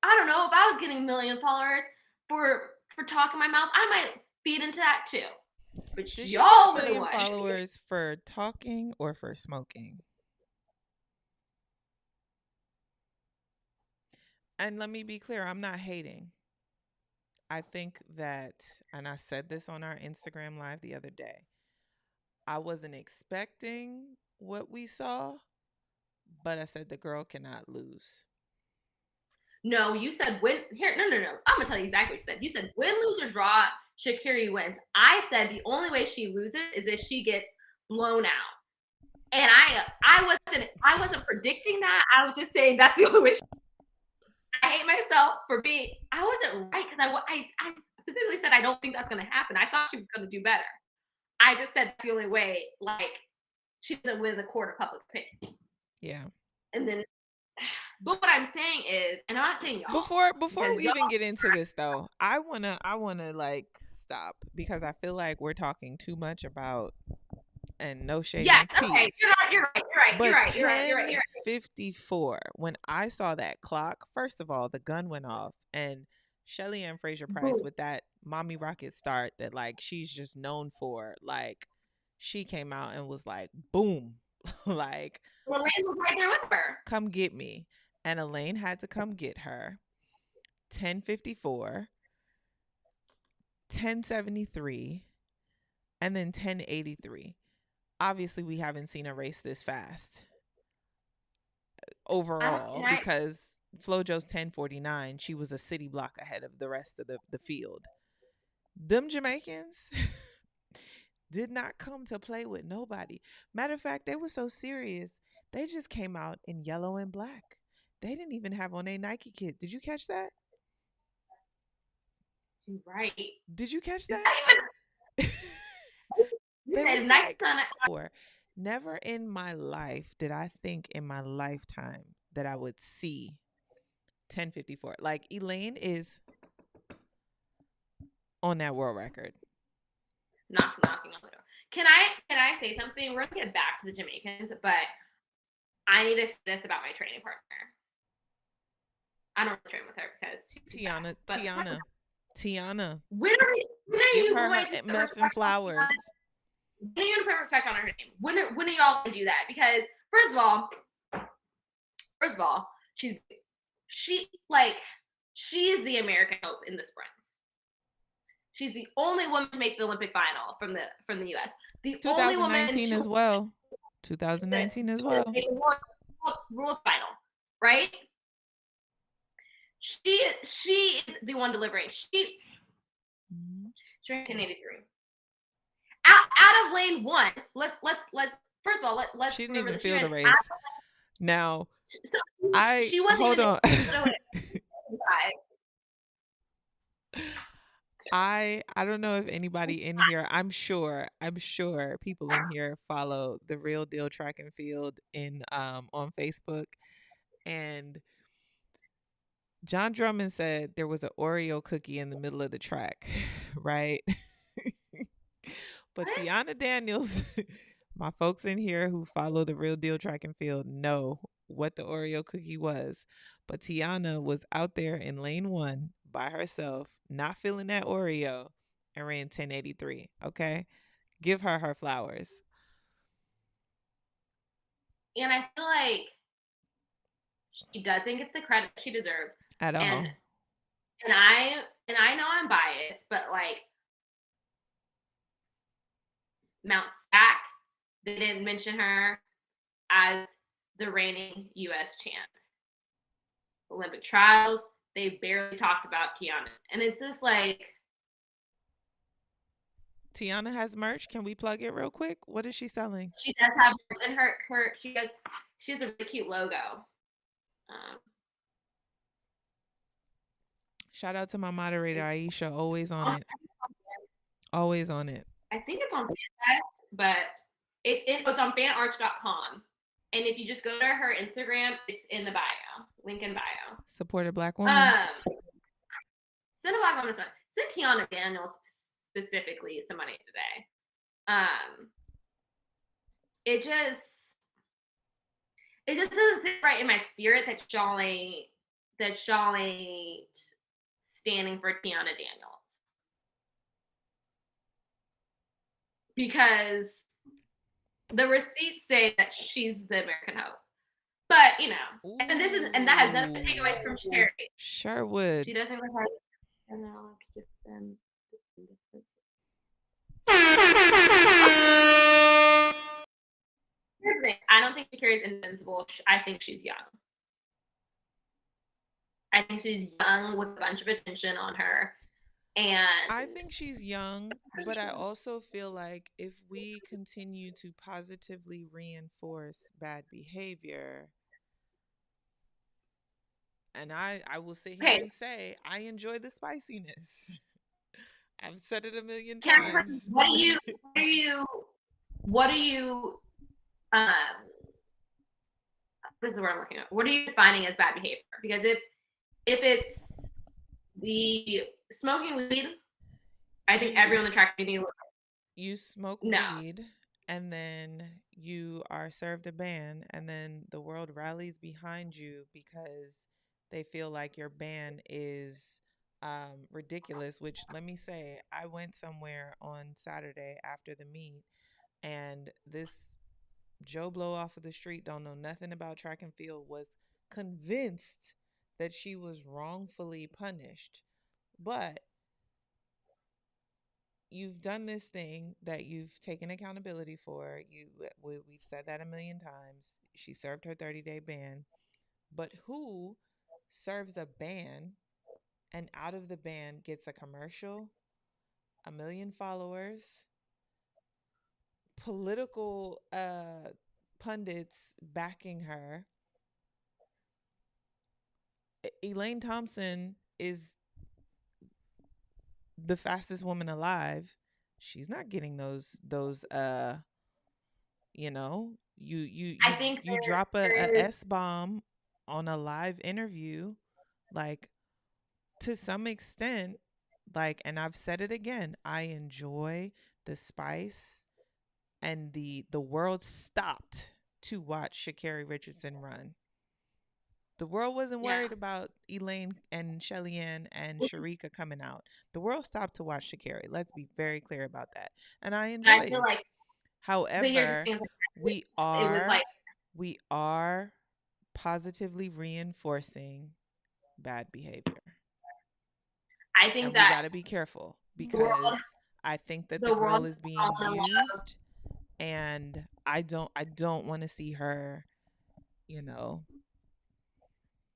B: I don't know if I was getting a million followers for talking my mouth, I might feed into that too. But
A: Did she get a
B: y'all were the
A: million
B: ones.
A: followers for talking or for smoking? And let me be clear, I'm not hating. I think that, and I said this on our Instagram live the other day, I wasn't expecting what we saw, but I said the girl cannot lose.
B: No, you said win here. No. I'm gonna tell you exactly what you said. You said win, lose, or draw, Sha'Carri wins. I said the only way she loses is if she gets blown out. And I wasn't predicting that. I was just saying that's the only way. I hate myself for being. I wasn't right because I specifically said I don't think that's gonna happen. I thought she was gonna do better. I just said that's the only way. Like she doesn't win the court of public opinion.
A: Yeah.
B: And then, but what I'm saying is, and I'm not saying y'all
A: Before
B: because
A: we
B: y'all
A: even get into this though, I wanna like stop because I feel like we're talking too much about, and no shade
B: Yeah.
A: on T.
B: Okay. You're
A: But
B: right. You're right.
A: 10:54, when I saw that clock, first of all, the gun went off, and Shelly Ann Fraser Price
B: Boom.
A: with that mommy rocket start that like she's just known for, like she came out and was like, boom, like
B: Elaine was right there with her.
A: come get me. And Elaine had to come get her. 10:54, 10:73, and then 10:83. Obviously, we haven't seen a race this fast overall
B: And
A: because Flojo's 10:49, she was a city block ahead of the rest of the field. Them Jamaicans did not come to play with nobody. Matter of fact, they were so serious, they just came out in yellow and black. They didn't even have on a Nike kit. Did you catch that?
B: right.
A: Did you catch
B: Is
A: that?
B: that even? You
A: They
B: said
A: was
B: next
A: like,
B: time.
A: or never in my life did I think in my lifetime that I would see 10:54. Like Elaine is on that world record.
B: Knocking on the door. Can I say something? We're gonna get back to the Jamaicans, but I need to say this about my training partner. I don't train with her because she's too fast. But
A: Tiana.
B: when are
A: Give
B: you
A: her
B: going
A: her
B: to
A: MF and flowers.
B: when are you gonna put respect on her name? When are y'all gonna do that? Because first of all, she is the American hope in the sprints. She's the only woman to make the Olympic final from the U.S. The only woman
A: 2019 as well. 2019 as well.
B: World final, right? She is the one delivering. She ran 10:83. Out of lane one, let's first of all let's
A: she didn't
B: remember
A: even
B: that
A: feel the race. Now,
B: so
A: I
B: she wasn't
A: hold
B: even
A: on.
B: the
A: I don't know if anybody in here, I'm sure people in here follow the Real Deal Track and Field in on Facebook, and John Drummond said there was an Oreo cookie in the middle of the track, right? But Tiana Daniels, my folks in here who follow the Real Deal Track and Field know what the Oreo cookie was. But Tiana was out there in lane 1 by herself, not feeling that Oreo, and ran 10:83. Okay, give her her flowers.
B: And I feel like she doesn't get the credit she deserves.
A: At
B: And
A: all.
B: I know I'm biased, but like Mount Sac, they didn't mention her as the reigning U.S. champ. Olympic trials, they barely talked about Tiana, and it's just like
A: Tiana has merch. Can we plug it real quick? What is she selling?
B: she does have in her she has a really cute logo.
A: Shout out to my moderator Aisha, always on it. Always on it.
B: I think it's on FanFest, but it's on fanarch.com. And if you just go to her Instagram, it's in the bio. Link in bio.
A: Support a Black woman.
B: Send a Black woman some. Send Tiana Daniels specifically some money today. It just doesn't sit right in my spirit that y'all ain't standing for Tiana Daniels. Because the receipts say that she's the American hope. But you know,
A: Ooh.
B: and that has nothing to take away from Sha'Carri.
A: Sure would.
B: She doesn't look like Here's the thing. I don't think Sha'Carri is invincible. I think she's young. I think she's young with a bunch of attention on her. And
A: I think she's young, but I also feel like if we continue to positively reinforce bad behavior, and I will sit here and say I enjoy the spiciness. I've said it a million times.
B: What do you what is the word I'm looking at? What are you defining as bad behavior? Because if it's the smoking weed, I think
A: you
B: everyone in the track community was
A: you smoke
B: no.
A: weed and then you are served a ban and then the world rallies behind you because they feel like your ban is ridiculous, which let me say, I went somewhere on Saturday after the meet and this Joe Blow off of the street, don't know nothing about track and field, was convinced that she was wrongfully punished. But you've done this thing that you've taken accountability for. We've said that a million times. She served her 30-day ban, but who serves a ban and out of the ban gets a commercial, a million followers, political pundits backing her? Elaine Thompson is the fastest woman alive. She's not getting those you know,
B: I think
A: you drop a
B: there's
A: S bomb on a live interview, like to some extent, like, and I've said it again, I enjoy the spice and the world stopped to watch Sha'Carri Richardson run. The world wasn't
B: yeah.
A: worried about Elaine and Shelly Ann and Sharika coming out. The world stopped to watch Sha'Carri. Let's be very clear about that. And I
B: I
A: enjoy
B: feel
A: it.
B: like, but here's the
A: However,
B: thing: is like,
A: we
B: it was
A: are
B: like
A: we are positively reinforcing bad behavior.
B: I think
A: And we
B: that
A: got to be careful
B: the world,
A: because I think that the
B: the world
A: girl
B: has
A: is being
B: fallen in love.
A: used and I don't want to see her, you know.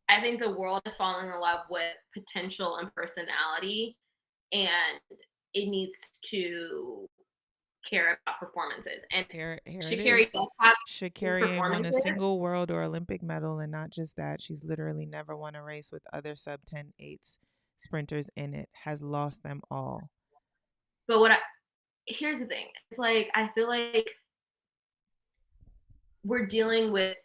B: I think the world is falling in love with potential and personality, and it needs to care about performances. And
A: Here it
B: Sha'Carri
A: is.
B: does have these
A: Sha'Carri ain't won a
B: performances,
A: single world or Olympic medal, and not just that, she's literally never won a race with other sub 10 eights sprinters in it. Has lost them all.
B: but here's the thing: it's like I feel like we're dealing with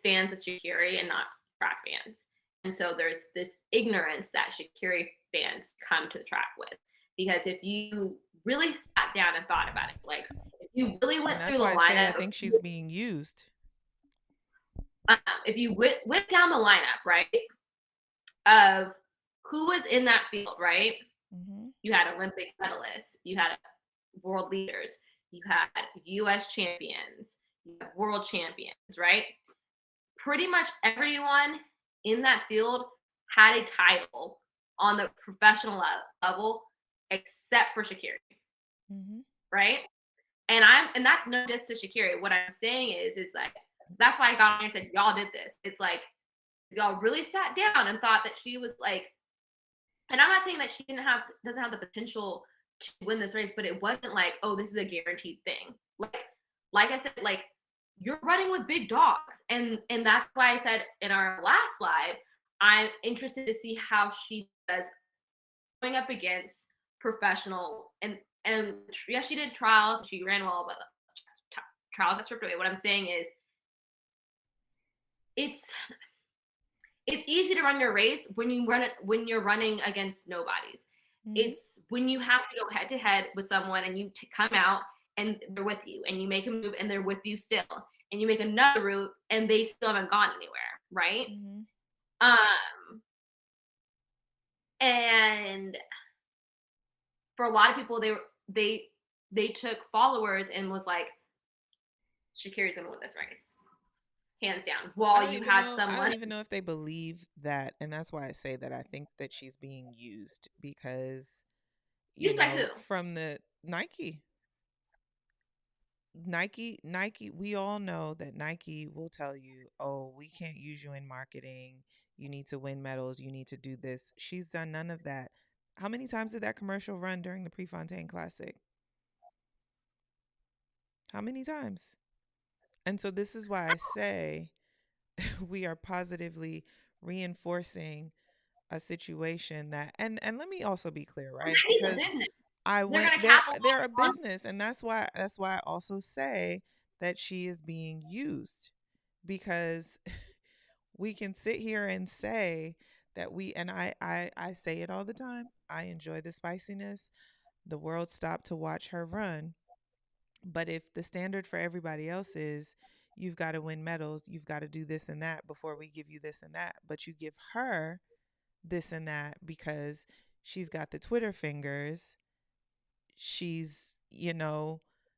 B: fans of Sha'Carri and not track fans. And so there's this ignorance that Sha'Carri fans come to the track with. Because if you really sat down and thought about it, like if you really
A: And
B: went
A: that's
B: through the
A: why I say I
B: lineup,
A: think she's being used.
B: if you went down the lineup, right, of who was in that field, right?
A: Mm-hmm.
B: You had Olympic medalists, you had world leaders, you had US champions, you had world champions, right? Pretty much everyone in that field had a title on the professional level except for Sha'Carri,
A: Mm-hmm.
B: right? And that's no diss to Sha'Carri. What I'm saying is like that's why I got on and said y'all did this. It's like y'all really sat down and thought that she was like, and I'm not saying that she doesn't have the potential to win this race, but it wasn't like, oh, this is a guaranteed thing. Like I said, like you're running with big dogs, and that's why I said in our last live, I'm interested to see how she does going up against professional and yes, she did trials, she ran well, but trials got stripped away. What I'm saying is, it's it's easy to run your race when you're running against nobodies.
A: Mm-hmm.
B: It's when you have to go head to head with someone and you come out and they're with you and you make a move and they're with you still and you make another route and they still haven't gone anywhere, right?
A: Mm-hmm.
B: Um, and for a lot of people, they took followers and was like, Sha'Carri's gonna win this race, hands down. While you had
A: I
B: someone,
A: don't even know if they believe that, and that's why I say that I think that she's being used because, you
B: used by who?
A: know, from the Nike, we all know that Nike will tell you, "Oh, we can't use you in marketing. You need to win medals, you need to do this." She's done none of that. How many times did that commercial run during the Prefontaine Classic? How many times? And so this is why I say we are positively reinforcing a situation that, and let me also be clear, right?
B: Nike's a
A: Because
B: business.
A: I
B: They're
A: went
B: gonna
A: there,
B: capitalize
A: they're a
B: on.
A: business, and that's why I also say that she is being used because we can sit here and say that we, and I say it all the time. I enjoy the spiciness. The world stopped to watch her run. But if the standard for everybody else is you've got to win medals, you've got to do this and that before we give you this and that, but you give her this and that because she's got the Twitter fingers, she's,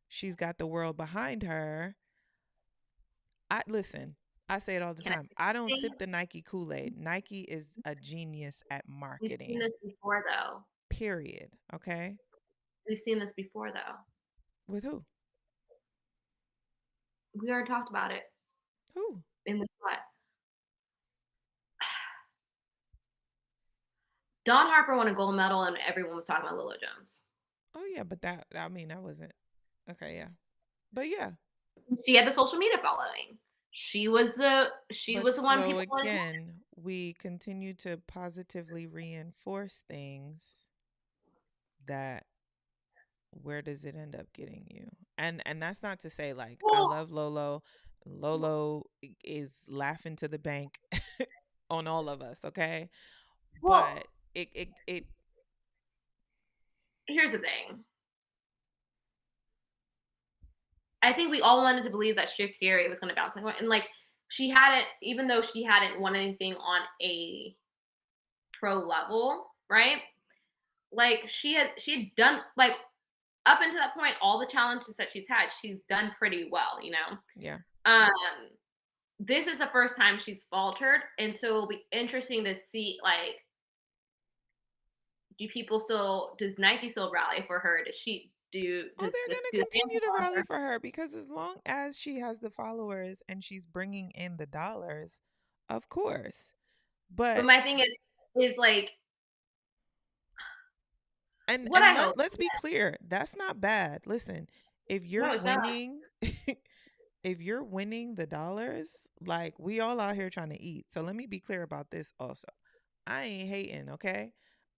A: she's got the world behind her. I listen, I say it all the
B: Can I
A: time. I don't
B: say
A: sip the Nike Kool-Aid. Nike is a genius at
B: we've seen
A: marketing.
B: this before though.
A: Period. Okay?
B: We've seen this before though.
A: With who?
B: We already talked about it
A: Who?
B: in this what? Dawn Harper won a gold medal and everyone was talking about Lilo Jones.
A: Oh yeah, but that wasn't. Okay, yeah. But yeah.
B: She had the social media following. She
A: But
B: was the one
A: so
B: people wanted.
A: again, we continue to positively reinforce things that where does it end up getting you? And that's not to say like I
B: Well,
A: love Lolo. Lolo is laughing to the bank on all of us, okay?
B: well,
A: But it
B: here's the thing. I think we all wanted to believe that Sha'Carri was going to bounce, and like she hadn't, even though she hadn't won anything on a pro level, right? Like she had done like up until that point, all the challenges that she's done pretty well, you know.
A: yeah.
B: Um, this is the first time she's faltered, and so it'll be interesting to see like does Nike still rally for her? Does she
A: Oh, they're going
B: do
A: to
B: the fans
A: continue to
B: follow
A: rally
B: her?
A: for her because as long as she has the followers and she's bringing in the dollars, of course.
B: But
A: But
B: my thing is like
A: and
B: what I
A: and
B: hope.
A: let's be clear, that's not bad. Listen, if you're
B: No, it's not.
A: winning if you're winning the dollars, like we all out here trying to eat. So let me be clear about this also. I ain't hating, okay?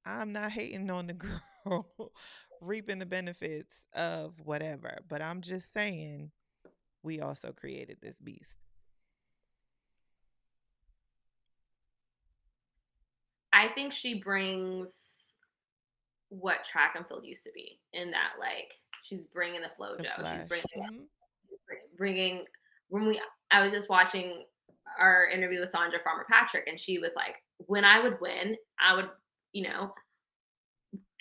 A: I'm not hating on the girl reaping the benefits of whatever, but I'm just saying we also created this beast.
B: I think she brings what track and field used to be in that like she's bringing the flow
A: The
B: Joe.
A: flash. Hmm.
B: Bringing when we I was just watching our interview with Sandra Farmer Patrick and she was like when I would win I would you know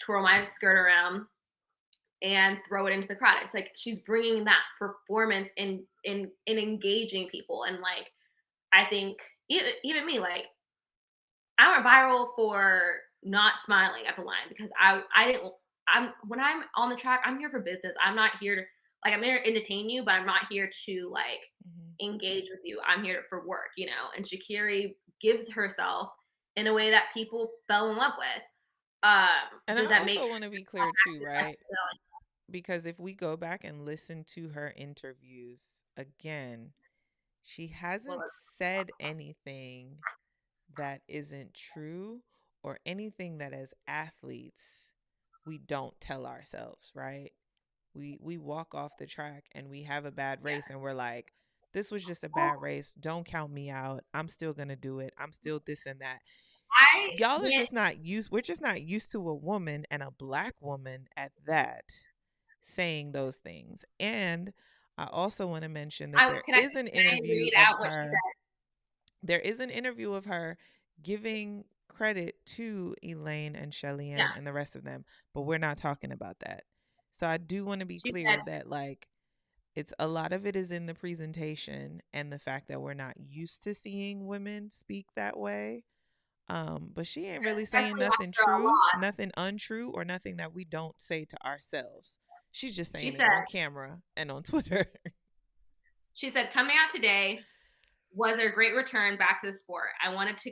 B: twirl my skirt around and throw it into the crowd. It's like she's bringing that performance in engaging people and like I think even me like I went viral for not smiling at the line because I didn't I'm when I'm on the track, I'm here for business. I'm not here to like I'm here to entertain you, but I'm not here to like
A: Hmm.
B: engage with you. I'm here for work, you know. And Sha'Carri gives herself in a way that people fell in love with.
A: And I
B: Does that make
A: also
B: her
A: want to be clear too,
B: less
A: right? Because if we go back and listen to her interviews again, she hasn't said anything that isn't true or anything that as athletes we don't tell ourselves, right? We walk off the track and we have a bad
B: yeah.
A: race and we're like, this was just a bad race. Don't count me out. I'm still going to do it. I'm still this and that.
B: I
A: Y'all are
B: went
A: just not used we're just not used to a woman and a black woman at that saying those things. And I also want to mention that
B: I
A: there
B: can
A: is an
B: I
A: interview
B: read
A: of
B: out what she
A: her.
B: said?
A: There is an interview of her giving credit to Elaine and
B: Yeah.
A: Shelly-Ann and the rest of them, but we're not talking about that. So I do want to be
B: She said
A: clear that like it's a lot of it is in the presentation and the fact that we're not used to seeing women speak that way. But she ain't really saying
B: especially
A: nothing
B: after a
A: true,
B: loss.
A: nothing untrue, or nothing that we don't say to ourselves. She's just
B: She
A: saying it
B: said
A: on camera and on Twitter.
B: she said coming out today was a great return back to the sport. I wanted to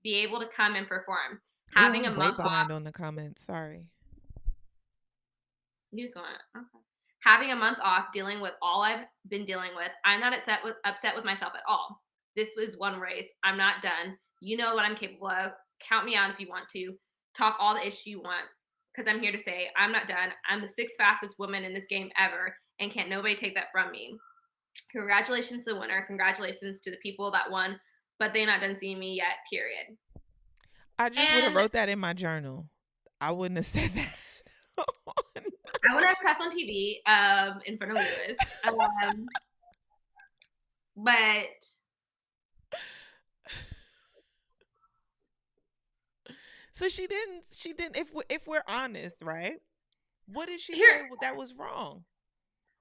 B: be able to come and perform.
A: Oh,
B: Having a
A: I'm way
B: month off,
A: behind on the comments. Sorry.
B: news going okay. Having a month off, dealing with all I've been dealing with, I'm not upset with myself at all. This was one race. I'm not done. You know what I'm capable of. Count me out if you want to. Talk all the issues you want, because I'm here to say I'm not done. I'm the sixth fastest woman in this game ever, and can't nobody take that from me. Congratulations to the winner. Congratulations to the people that won, but they're not done seeing me yet. Period.
A: I just would have
B: And
A: wrote that in my journal. I wouldn't have said that.
B: I wouldn't have cussed on TV in front of Lewis. But
A: So she didn't. She didn't. If we're honest, right? What did she
B: here,
A: say that was wrong?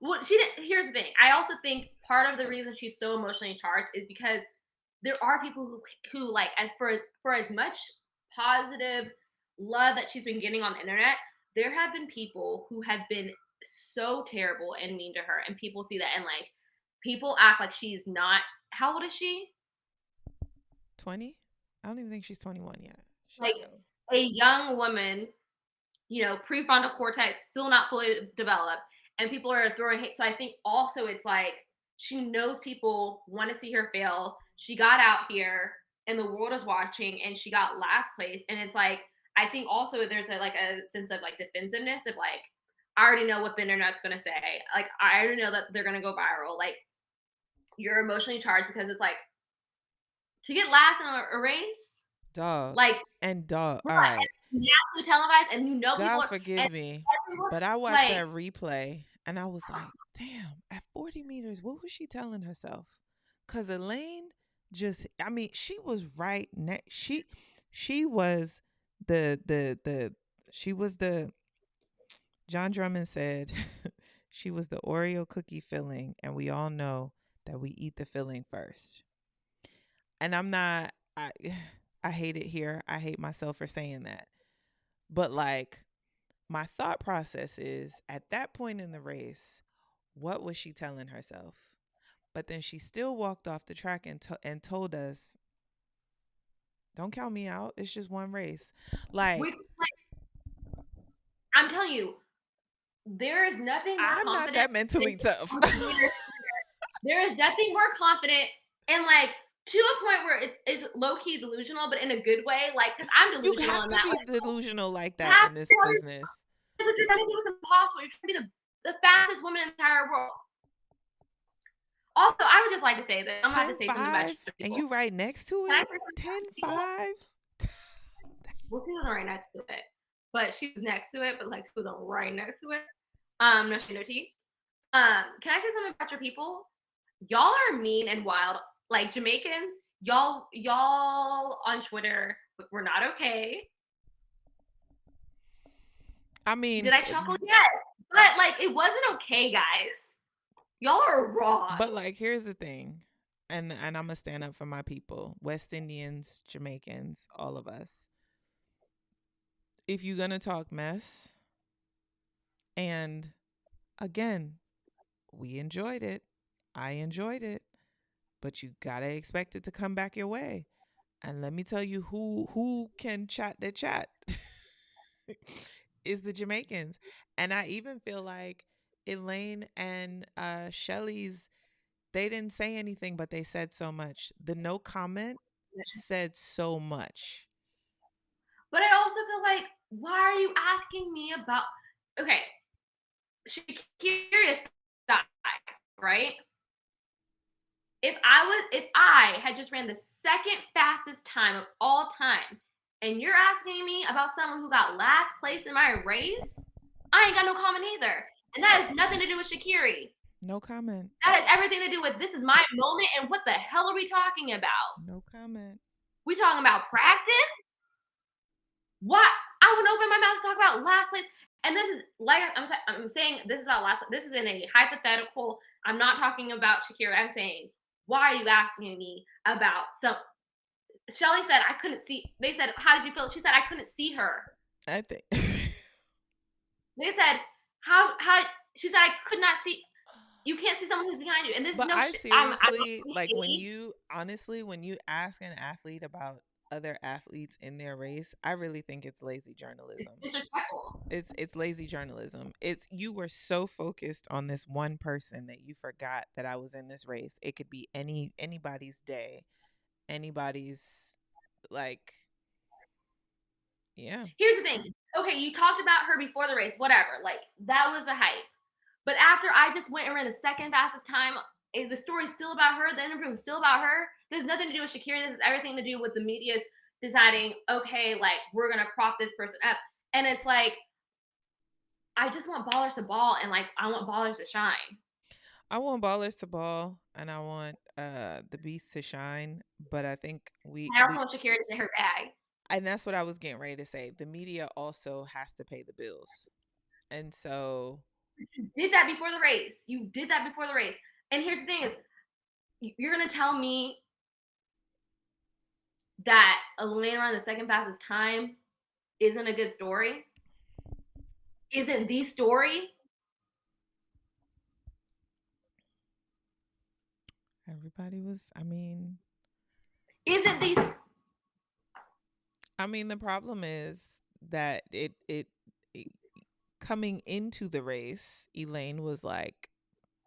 B: well, she didn't. Here's the thing. I also think part of the reason she's so emotionally charged is because there are people who like, as for as much positive love that she's been getting on the internet, there have been people who have been so terrible and mean to her, and people see that, and like people act like she's not. How old is she?
A: 20? I don't even think she's 21 yet. She's
B: Like
A: young.
B: a young woman, prefrontal cortex still not fully developed, and people are throwing hate. So I think also it's like she knows people want to see her fail. She got out here and the world is watching, and she got last place. And it's like I think also there's a sense of like defensiveness of like I already know what the internet's gonna say. Like I already know that they're gonna go viral. Like you're emotionally charged because it's like to get last in a race,
A: Dog.
B: like
A: And dog.
B: bro,
A: All right.
B: and nationally televised, and people
A: God
B: are and
A: forgive me.
B: everyone
A: But I watched
B: like
A: that replay and I was like, damn, at 40 meters, what was she telling herself? Because Elaine just, I mean, she was right next. She was the, she was the, John Drummond said she was the Oreo cookie filling. And we all know that we eat the filling first. And I'm not, I hate it here. I hate myself for saying that. But like, my thought process is at that point in the race, what was she telling herself? But then she still walked off the track and told us, "Don't count me out. It's just one race."
B: which
A: Like,
B: like I'm telling you, there is nothing more
A: I'm not
B: confident
A: that
B: than
A: mentally tough.
B: 100 meters. There is nothing more confident and like to a point where it's low key delusional, but in a good way. Like, cause I'm
A: You
B: delusional
A: have
B: in
A: to
B: that.
A: be
B: Like,
A: delusional like
B: you
A: that
B: have
A: in
B: to
A: this
B: tell
A: business.
B: yourself what you're trying to do is impossible. You're trying to be the fastest woman in the entire world. Also, I would just like to say that I'm about to
A: Ten
B: say something about
A: five, and
B: people.
A: you right next to
B: Can I
A: it?
B: say something
A: Ten
B: about people?
A: five.
B: Well, she wasn't right next to it, but she was next to it, but like she wasn't right next to it. No shade, no tea. Can I say something about your people? Y'all are mean and wild. Like Jamaicans, y'all on Twitter, we're not okay.
A: I mean,
B: Did I chuckle? Yes. But like it wasn't okay, guys. Y'all are wrong.
A: but like, here's the thing, and I'm gonna stand up for my people, West Indians, Jamaicans, all of us. If you're gonna talk mess, and again, we enjoyed it, I enjoyed it, but you gotta expect it to come back your way. And let me tell you, who can chat the chat is the Jamaicans. And I even feel like Elaine and Shelly's, they didn't say anything, but they said so much. The no comment said so much.
B: But I also feel like, why are you asking me about okay, she curious side, right? If I had just ran the second fastest time of all time, and you're asking me about someone who got last place in my race, I ain't got no comment either. And that has nothing to do with Sha'Carri.
A: No comment.
B: That has everything to do with this is my moment, and what the hell are we talking about?
A: No comment.
B: We talking about practice? What? I wouldn't open my mouth to talk about last place. And this is like I'm saying this is our last. This is in a hypothetical. I'm not talking about Sha'Carri. I'm saying why are you asking me about some? Shelly said I couldn't see. They said how did you feel? She said I couldn't see her.
A: I think.
B: They said how? She said I could not see. You can't see someone who's behind you. And this is
A: But
B: no
A: I
B: shit. I'm
A: seriously, like, when you honestly, when you ask an athlete about other athletes in their race, I really think it's lazy journalism.
B: disrespectful.
A: It's lazy journalism. It's, you were so focused on this one person that you forgot that I was in this race. It could be anybody's day, anybody's, like, yeah.
B: Here's the thing. Okay, you talked about her before the race, whatever. Like that was the hype. But after I just went and ran the second fastest time, the story's still about her. The interview was still about her. There's nothing to do with Sha'Carri. This has everything to do with the media's deciding, okay, like we're gonna prop this person up. And it's like, I just want ballers to ball, and like I want ballers to shine.
A: I want ballers to ball and I want the beast to shine, but I think
B: And I also want Sha'Carri to get her bag.
A: and that's what I was getting ready to say. The media also has to pay the bills. And so
B: You did that before the race. You did that before the race. And here's the thing is, you're gonna tell me that Elaine around the second fastest time isn't a good story? Isn't the story?
A: everybody was
B: Isn't the
A: the problem is that it coming into the race, Elaine was like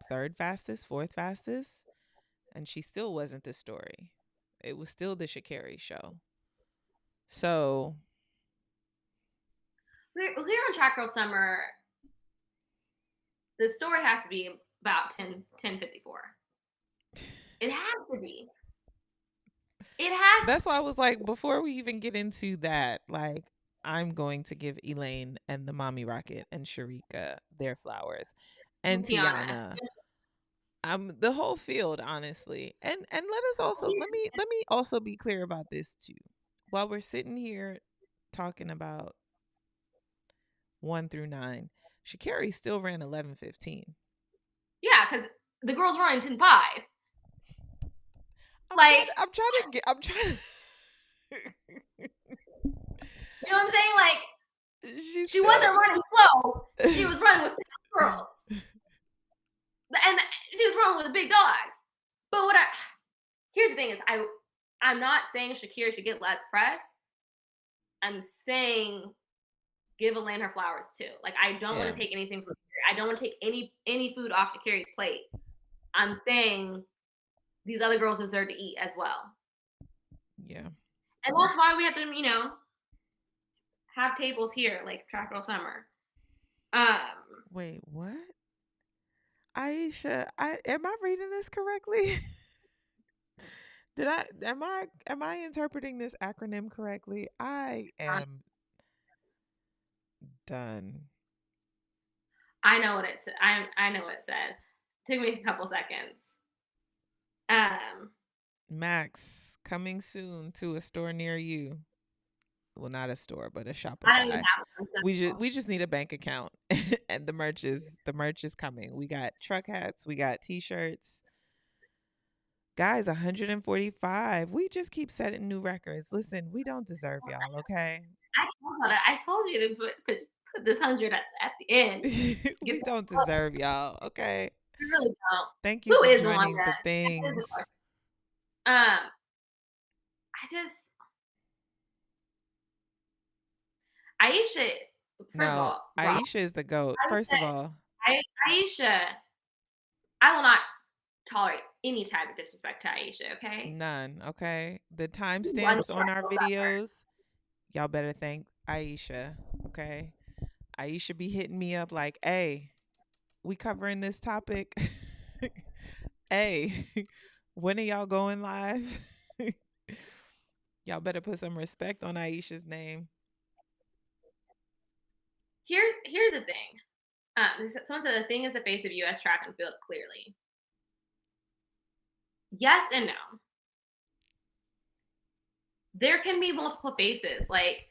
A: third fastest, fourth fastest, and she still wasn't the story. It was still the Sha'Carri show. So
B: we're on Track Girl Summer? The story has to be about 10:54. It has to be. It has.
A: that's why I was like, before we even get into that, like, I'm going to give Elaine and the Mommy Rocket and Sharika their flowers, and
B: Tiana.
A: Tiana, the whole field, honestly. And let me also be clear about this too. While we're sitting here talking about 1 through 9, Sha'Carri still ran 11:15.
B: Yeah, because the girls running 10:05.
A: I'm trying to get. I'm trying to.
B: You know what I'm saying? Like, she
A: Still,
B: wasn't running slow. She was running with girls, and she was running with big dogs. But here's the thing is, I'm not saying Sha'Carri should get less press. I'm saying give Elaine her flowers too. Like, I don't want to take anything from her. I don't want to take any food off Sha'Carri's plate. I'm saying these other girls deserve to eat as well.
A: Yeah.
B: And that's why we have to, have tables here, like Track Girl Summer.
A: Wait, what? Aisha, am I reading this correctly? Am I interpreting this acronym correctly? I am done.
B: I know what it said. I know what it said. Took me a couple seconds.
A: Max coming soon to a store near you. Well, not a store, but a
B: I don't even
A: Shopify.
B: have one. So
A: We just need a bank account, and the merch is coming. We got truck hats, we got t-shirts. Guys, 145. We just keep setting new records. Listen, we don't deserve y'all, okay?
B: I told you to put this 100 at the end.
A: We don't deserve y'all, okay?
B: We really don't.
A: Thank you
B: Who
A: for
B: is the one
A: joining the
B: that?
A: things.
B: I just Aisha. First of all,
A: Aisha is the GOAT. First of all,
B: Aisha, I will not tolerate any type of disrespect to Aisha. Okay,
A: none, okay? The timestamps on our videos, y'all better thank Aisha, okay? Aisha be hitting me up like, hey, we covering this topic. Hey, when are y'all going live? Y'all better put some respect on Aisha's name.
B: Here's the thing. Someone said the thing is the face of U.S. track and field clearly. Yes and no. There can be multiple faces. Like,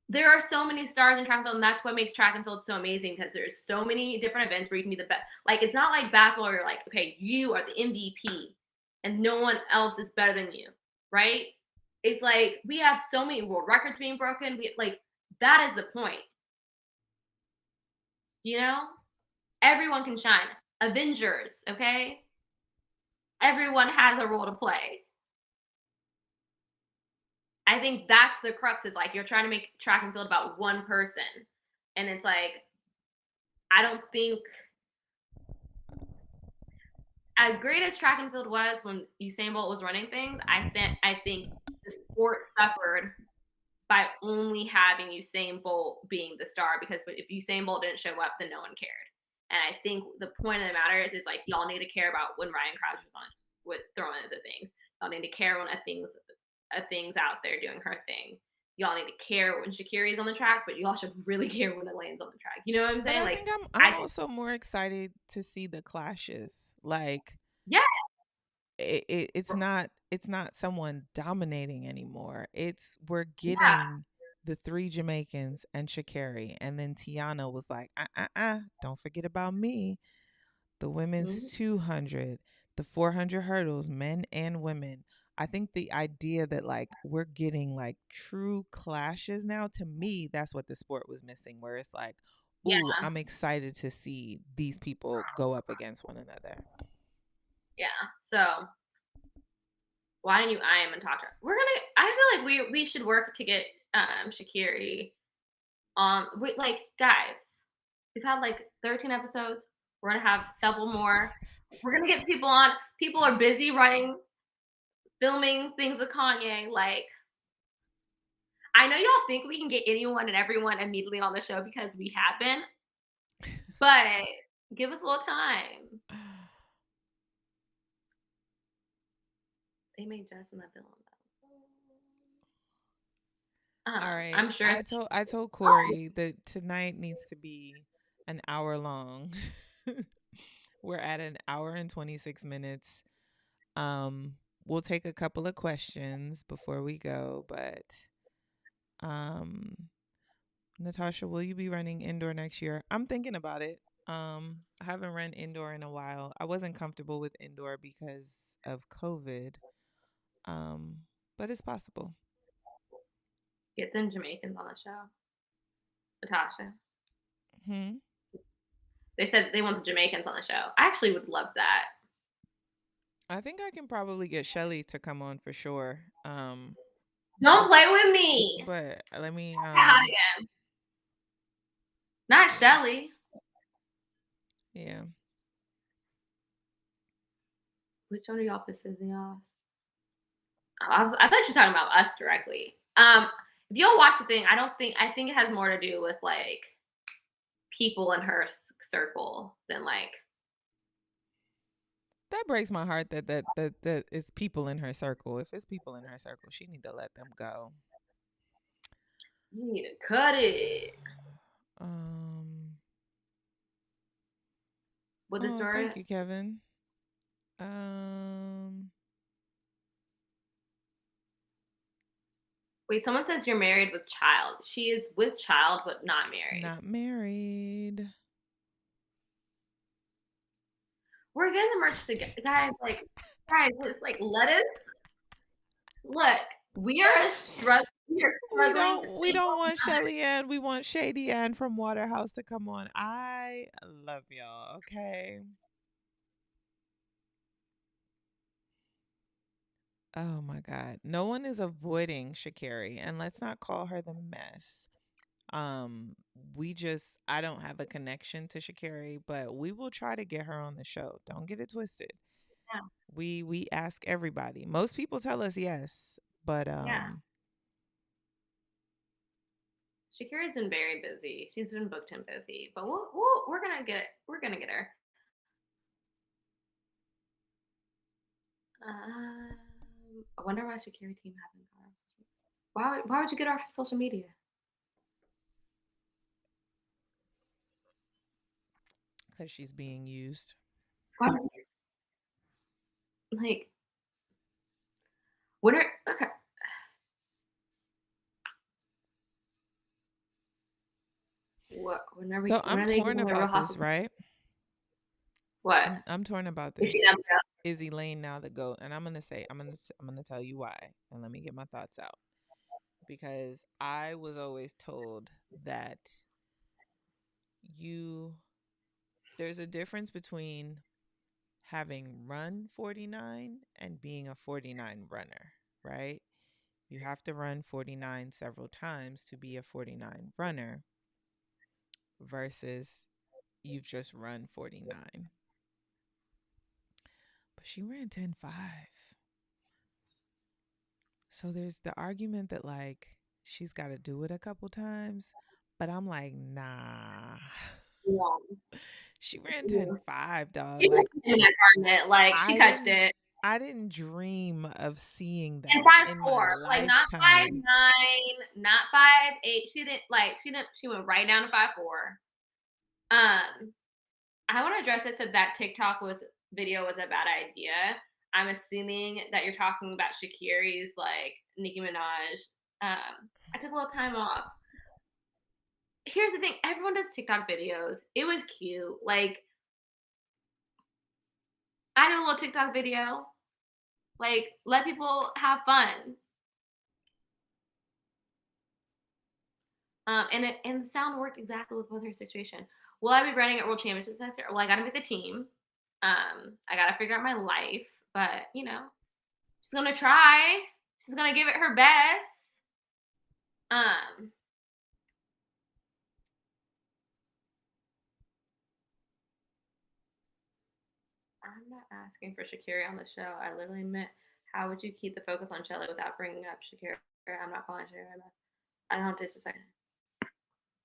B: there are so many stars in track and field, and that's what makes track and field so amazing, because there's so many different events where you can be the best. Like, it's not like basketball where you're like, okay, you are the MVP and no one else is better than you, right? It's like we have so many world records being broken. That is the point. Everyone can shine. Avengers, okay? Everyone has a role to play. I think that's the crux, is like you're trying to make track and field about one person. And it's like, I don't think, as great as track and field was when Usain Bolt was running things, I think the sport suffered by only having Usain Bolt being the star, because if Usain Bolt didn't show up, then no one cared. And I think the point of the matter is like, y'all need to care about when Ryan Crouch was on with throwing at the things. Y'all need to care when things things out there doing her thing. Y'all need to care when Sha'Carri's on the track, but y'all should really care when Elaine's on the track. You know what I'm
A: But
B: saying?
A: I
B: Like,
A: think I'm
B: I
A: also more excited to see the clashes. Like
B: yeah,
A: it's not someone dominating anymore. It's we're
B: yeah,
A: getting the three Jamaicans and Sha'Carri, and then Tiana was like, don't forget about me. The women's
B: mhm,
A: 200, the 400 hurdles, men and women. I think the idea that like we're getting like true clashes now, to me, that's what the sport was missing, where it's like, ooh,
B: yeah,
A: I'm excited to see these people go up against one another.
B: yeah. So why don't you I am Natasha? We're gonna. I feel like we should work to get Sha'Carri on. Like guys, we've had like 13 episodes. We're gonna have several more. We're gonna get people on. People are busy writing, filming things with Kanye. Like I know y'all think we can get anyone and everyone immediately on the show because we have been, but give us a little time. They made Justin a villain though.
A: All right.
B: I'm sure.
A: I told Kori that tonight needs to be an hour long. We're at an hour and 26 minutes. We'll take a couple of questions before we go, but um Natasha, will you be running indoor next year? I'm thinking about it. I haven't run indoor in a while. I wasn't comfortable with indoor because of COVID. Um, but it's possible.
B: Get them Jamaicans on the show. Natasha.
A: Hmm.
B: They said they want the Jamaicans on the show. I actually would love that.
A: I think I can probably get Shelly to come on for sure.
B: Don't play with me.
A: But let me
B: Hot again. Not Shelly.
A: yeah.
B: Which one of y'all pisses me off? I thought she was talking about us directly. If y'all watch the thing, I think it has more to do with like people in her circle than like
A: That breaks my heart that it's people in her circle. If it's people in her circle, she need to let them go.
B: you need to cut it.
A: Um
B: What the
A: oh,
B: story?
A: thank you, Kevin. Um
B: Wait, someone says you're married with child. She is with child but not married.
A: not married.
B: We're getting the merch together, guys. Like, guys, it's like let us look. We are a struggle. We are struggling
A: We don't
B: single.
A: want Shelly Ann. We want Shady Ann from Waterhouse to come on. I love y'all. Okay. Oh my God. No one is avoiding Sha'Carri, and let's not call her the mess. Um, we just I don't have a connection to Sha'Carri, but we will try to get her on the show. Don't get it twisted.
B: Yeah,
A: We ask everybody. Most people tell us yes, but
B: yeah. Shakira's been very busy. She's been booked and busy, but we're gonna get we're gonna get her. I wonder why Shakira team haven't got her. Why would you get her off of social media?
A: because she's being used.
B: Why like when are okay? What
A: So
B: when
A: I'm
B: are they
A: torn
B: giving the Real
A: about this,
B: Housewives?
A: right?
B: What
A: I'm torn about
B: is she
A: this.
B: down for
A: Is Elaine now the goat? And I'm gonna tell you why, and let me get my thoughts out. Because I was always told that you there's a difference between having run 49 and being a 49 runner, right? You have to run 49 several times to be a 49 runner versus you've just run 49. But she ran 10.5. So there's the argument that like she's got to do it a couple times, but I'm like, nah.
B: yeah.
A: She ran 10.5, dog.
B: She's
A: Like
B: in that garment, like she
A: I
B: touched
A: didn't
B: it.
A: I didn't dream of seeing
B: And
A: that in my
B: 5'4", like not
A: lifetime.
B: 5'9", not 5'8". She went right down to 5'4". Um, I want to address this if that TikTok video was a bad idea. I'm assuming that you're talking about Sha'Carri's like Nicki Minaj. I took a little time off. Here's the thing: everyone does TikTok videos. It was cute. Like I did a little TikTok video. Like let people have fun. And the sound worked exactly with her situation. Will I be running at World Championships next year? Well, I got to make the team. I got to figure out my life, but she's gonna try. She's gonna give it her best. Um, I'm not asking for Sha'Carri on the show. I literally meant, how would you keep the focus on Shelly without bringing up Sha'Carri? I'm not calling Sha'Carri my best. I don't have just a second.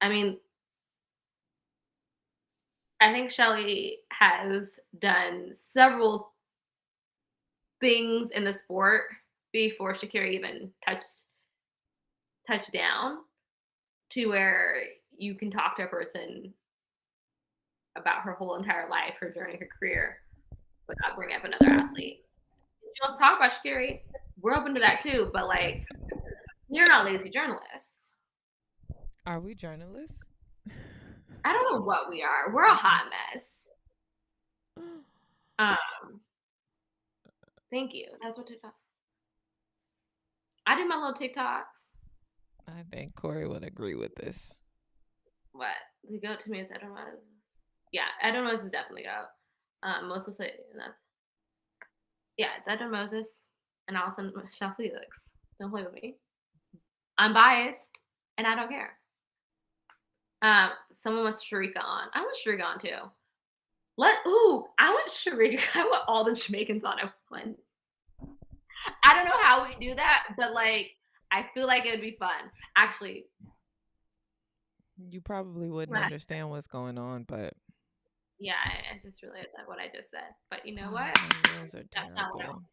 B: I mean, I think Shelly has done several things in the sport before Sha'Carri even touched down to where you can talk to a person about her whole entire life, her journey, her career, without bringing up another athlete. If she wants to talk about Sha'Carri, we're open to that too. But like, you're not lazy journalists.
A: Are we journalists?
B: I don't know what we are. We're a hot mess. Um, thank you. That's what TikTok. I do my little TikToks.
A: I think Kori would agree with this.
B: What the goat to me is Edwin Moses. Yeah, Edwin Moses is definitely goat. Most will say that's it's Edwin Moses and Allison Michelle Felix. Don't play with me. I'm biased and I don't care. Someone wants Sharika on. I want Sharika on too. I want Sharika. I want all the Jamaicans on at once. I don't know how we do that, but like I feel like it would be fun. Actually,
A: You probably wouldn't understand what's going on, but
B: yeah, I just realized that what I just said. But you know what?
A: my nails are
B: That's not what I
A: terrible.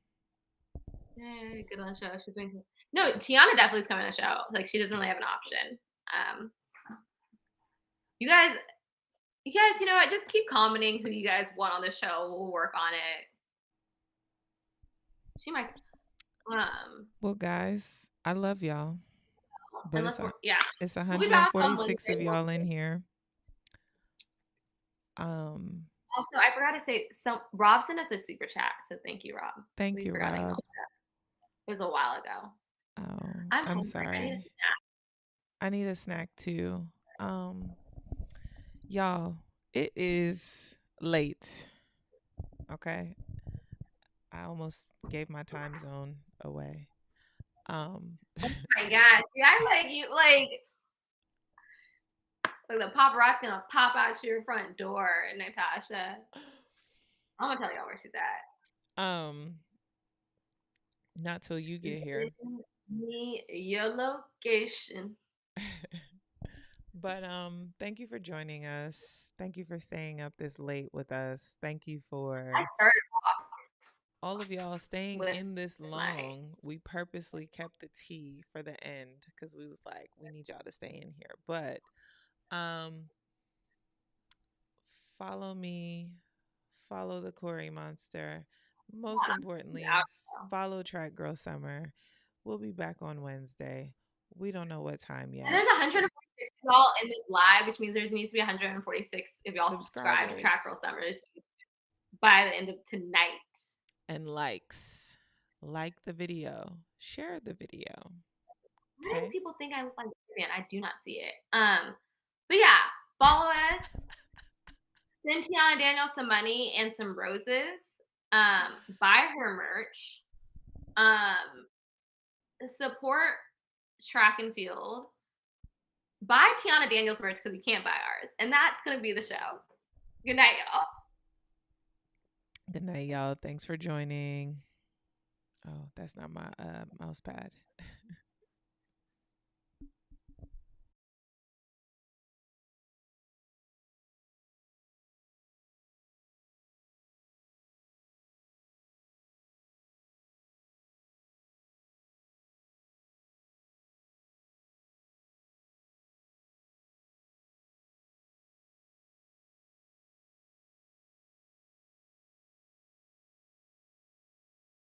B: Yay, good on the show. She's doing no. Tiana definitely is coming on the show. Like she doesn't really have an option. Um, you guys, you know what? Just keep commenting who you guys want on the show. We'll work on it. She might.
A: Well, guys, I love y'all, but
B: Unless we're
A: it's
B: we'll be back on
A: 146 of
B: Wednesday.
A: y'all in here.
B: Also, I forgot to say, Rob sent us a super chat, so thank you, Rob.
A: Thank
B: We
A: you,
B: forgot to
A: Rob.
B: acknowledge that. It was a while ago.
A: Oh,
B: I'm
A: I'm
B: hungry. I need a
A: sorry.
B: snack.
A: I need a snack too. Y'all, it is late. Okay. I almost gave my time zone away. Um
B: Oh my god! See, I like you. Like the paparazzi gonna pop out to your front door, Natasha. I'm gonna tell y'all where she's at.
A: um not till you get here.
B: Send me your location.
A: But thank you for joining us. Thank you for staying up this late with us. Thank you
B: I
A: for
B: started
A: all of y'all staying
B: with
A: in this
B: my
A: long. We purposely kept the tea for the end because we was like, we need y'all to stay in here. But um follow me, follow the Kori Monster. Most importantly,
B: outro.
A: follow Track Girl Summer. We'll be back on Wednesday. We don't know what time
B: And
A: yet.
B: there's 146 of y'all in this live, which means there needs to be 146 if y'all subscribe to
A: Subscribers
B: Track Girl Summers by the end of tonight.
A: and likes. Like the video. Share the video.
B: Why do
A: Okay.
B: people think I look like Vivian? I do not see it. But yeah, follow us. Send Tiana Daniel some money and some roses. Buy her merch. Support track and field. Buy Tiana Daniels merch because you can't buy ours. And that's going to be the show. Good night, y'all.
A: Good night, y'all. Thanks for joining. Oh, that's not my mouse pad.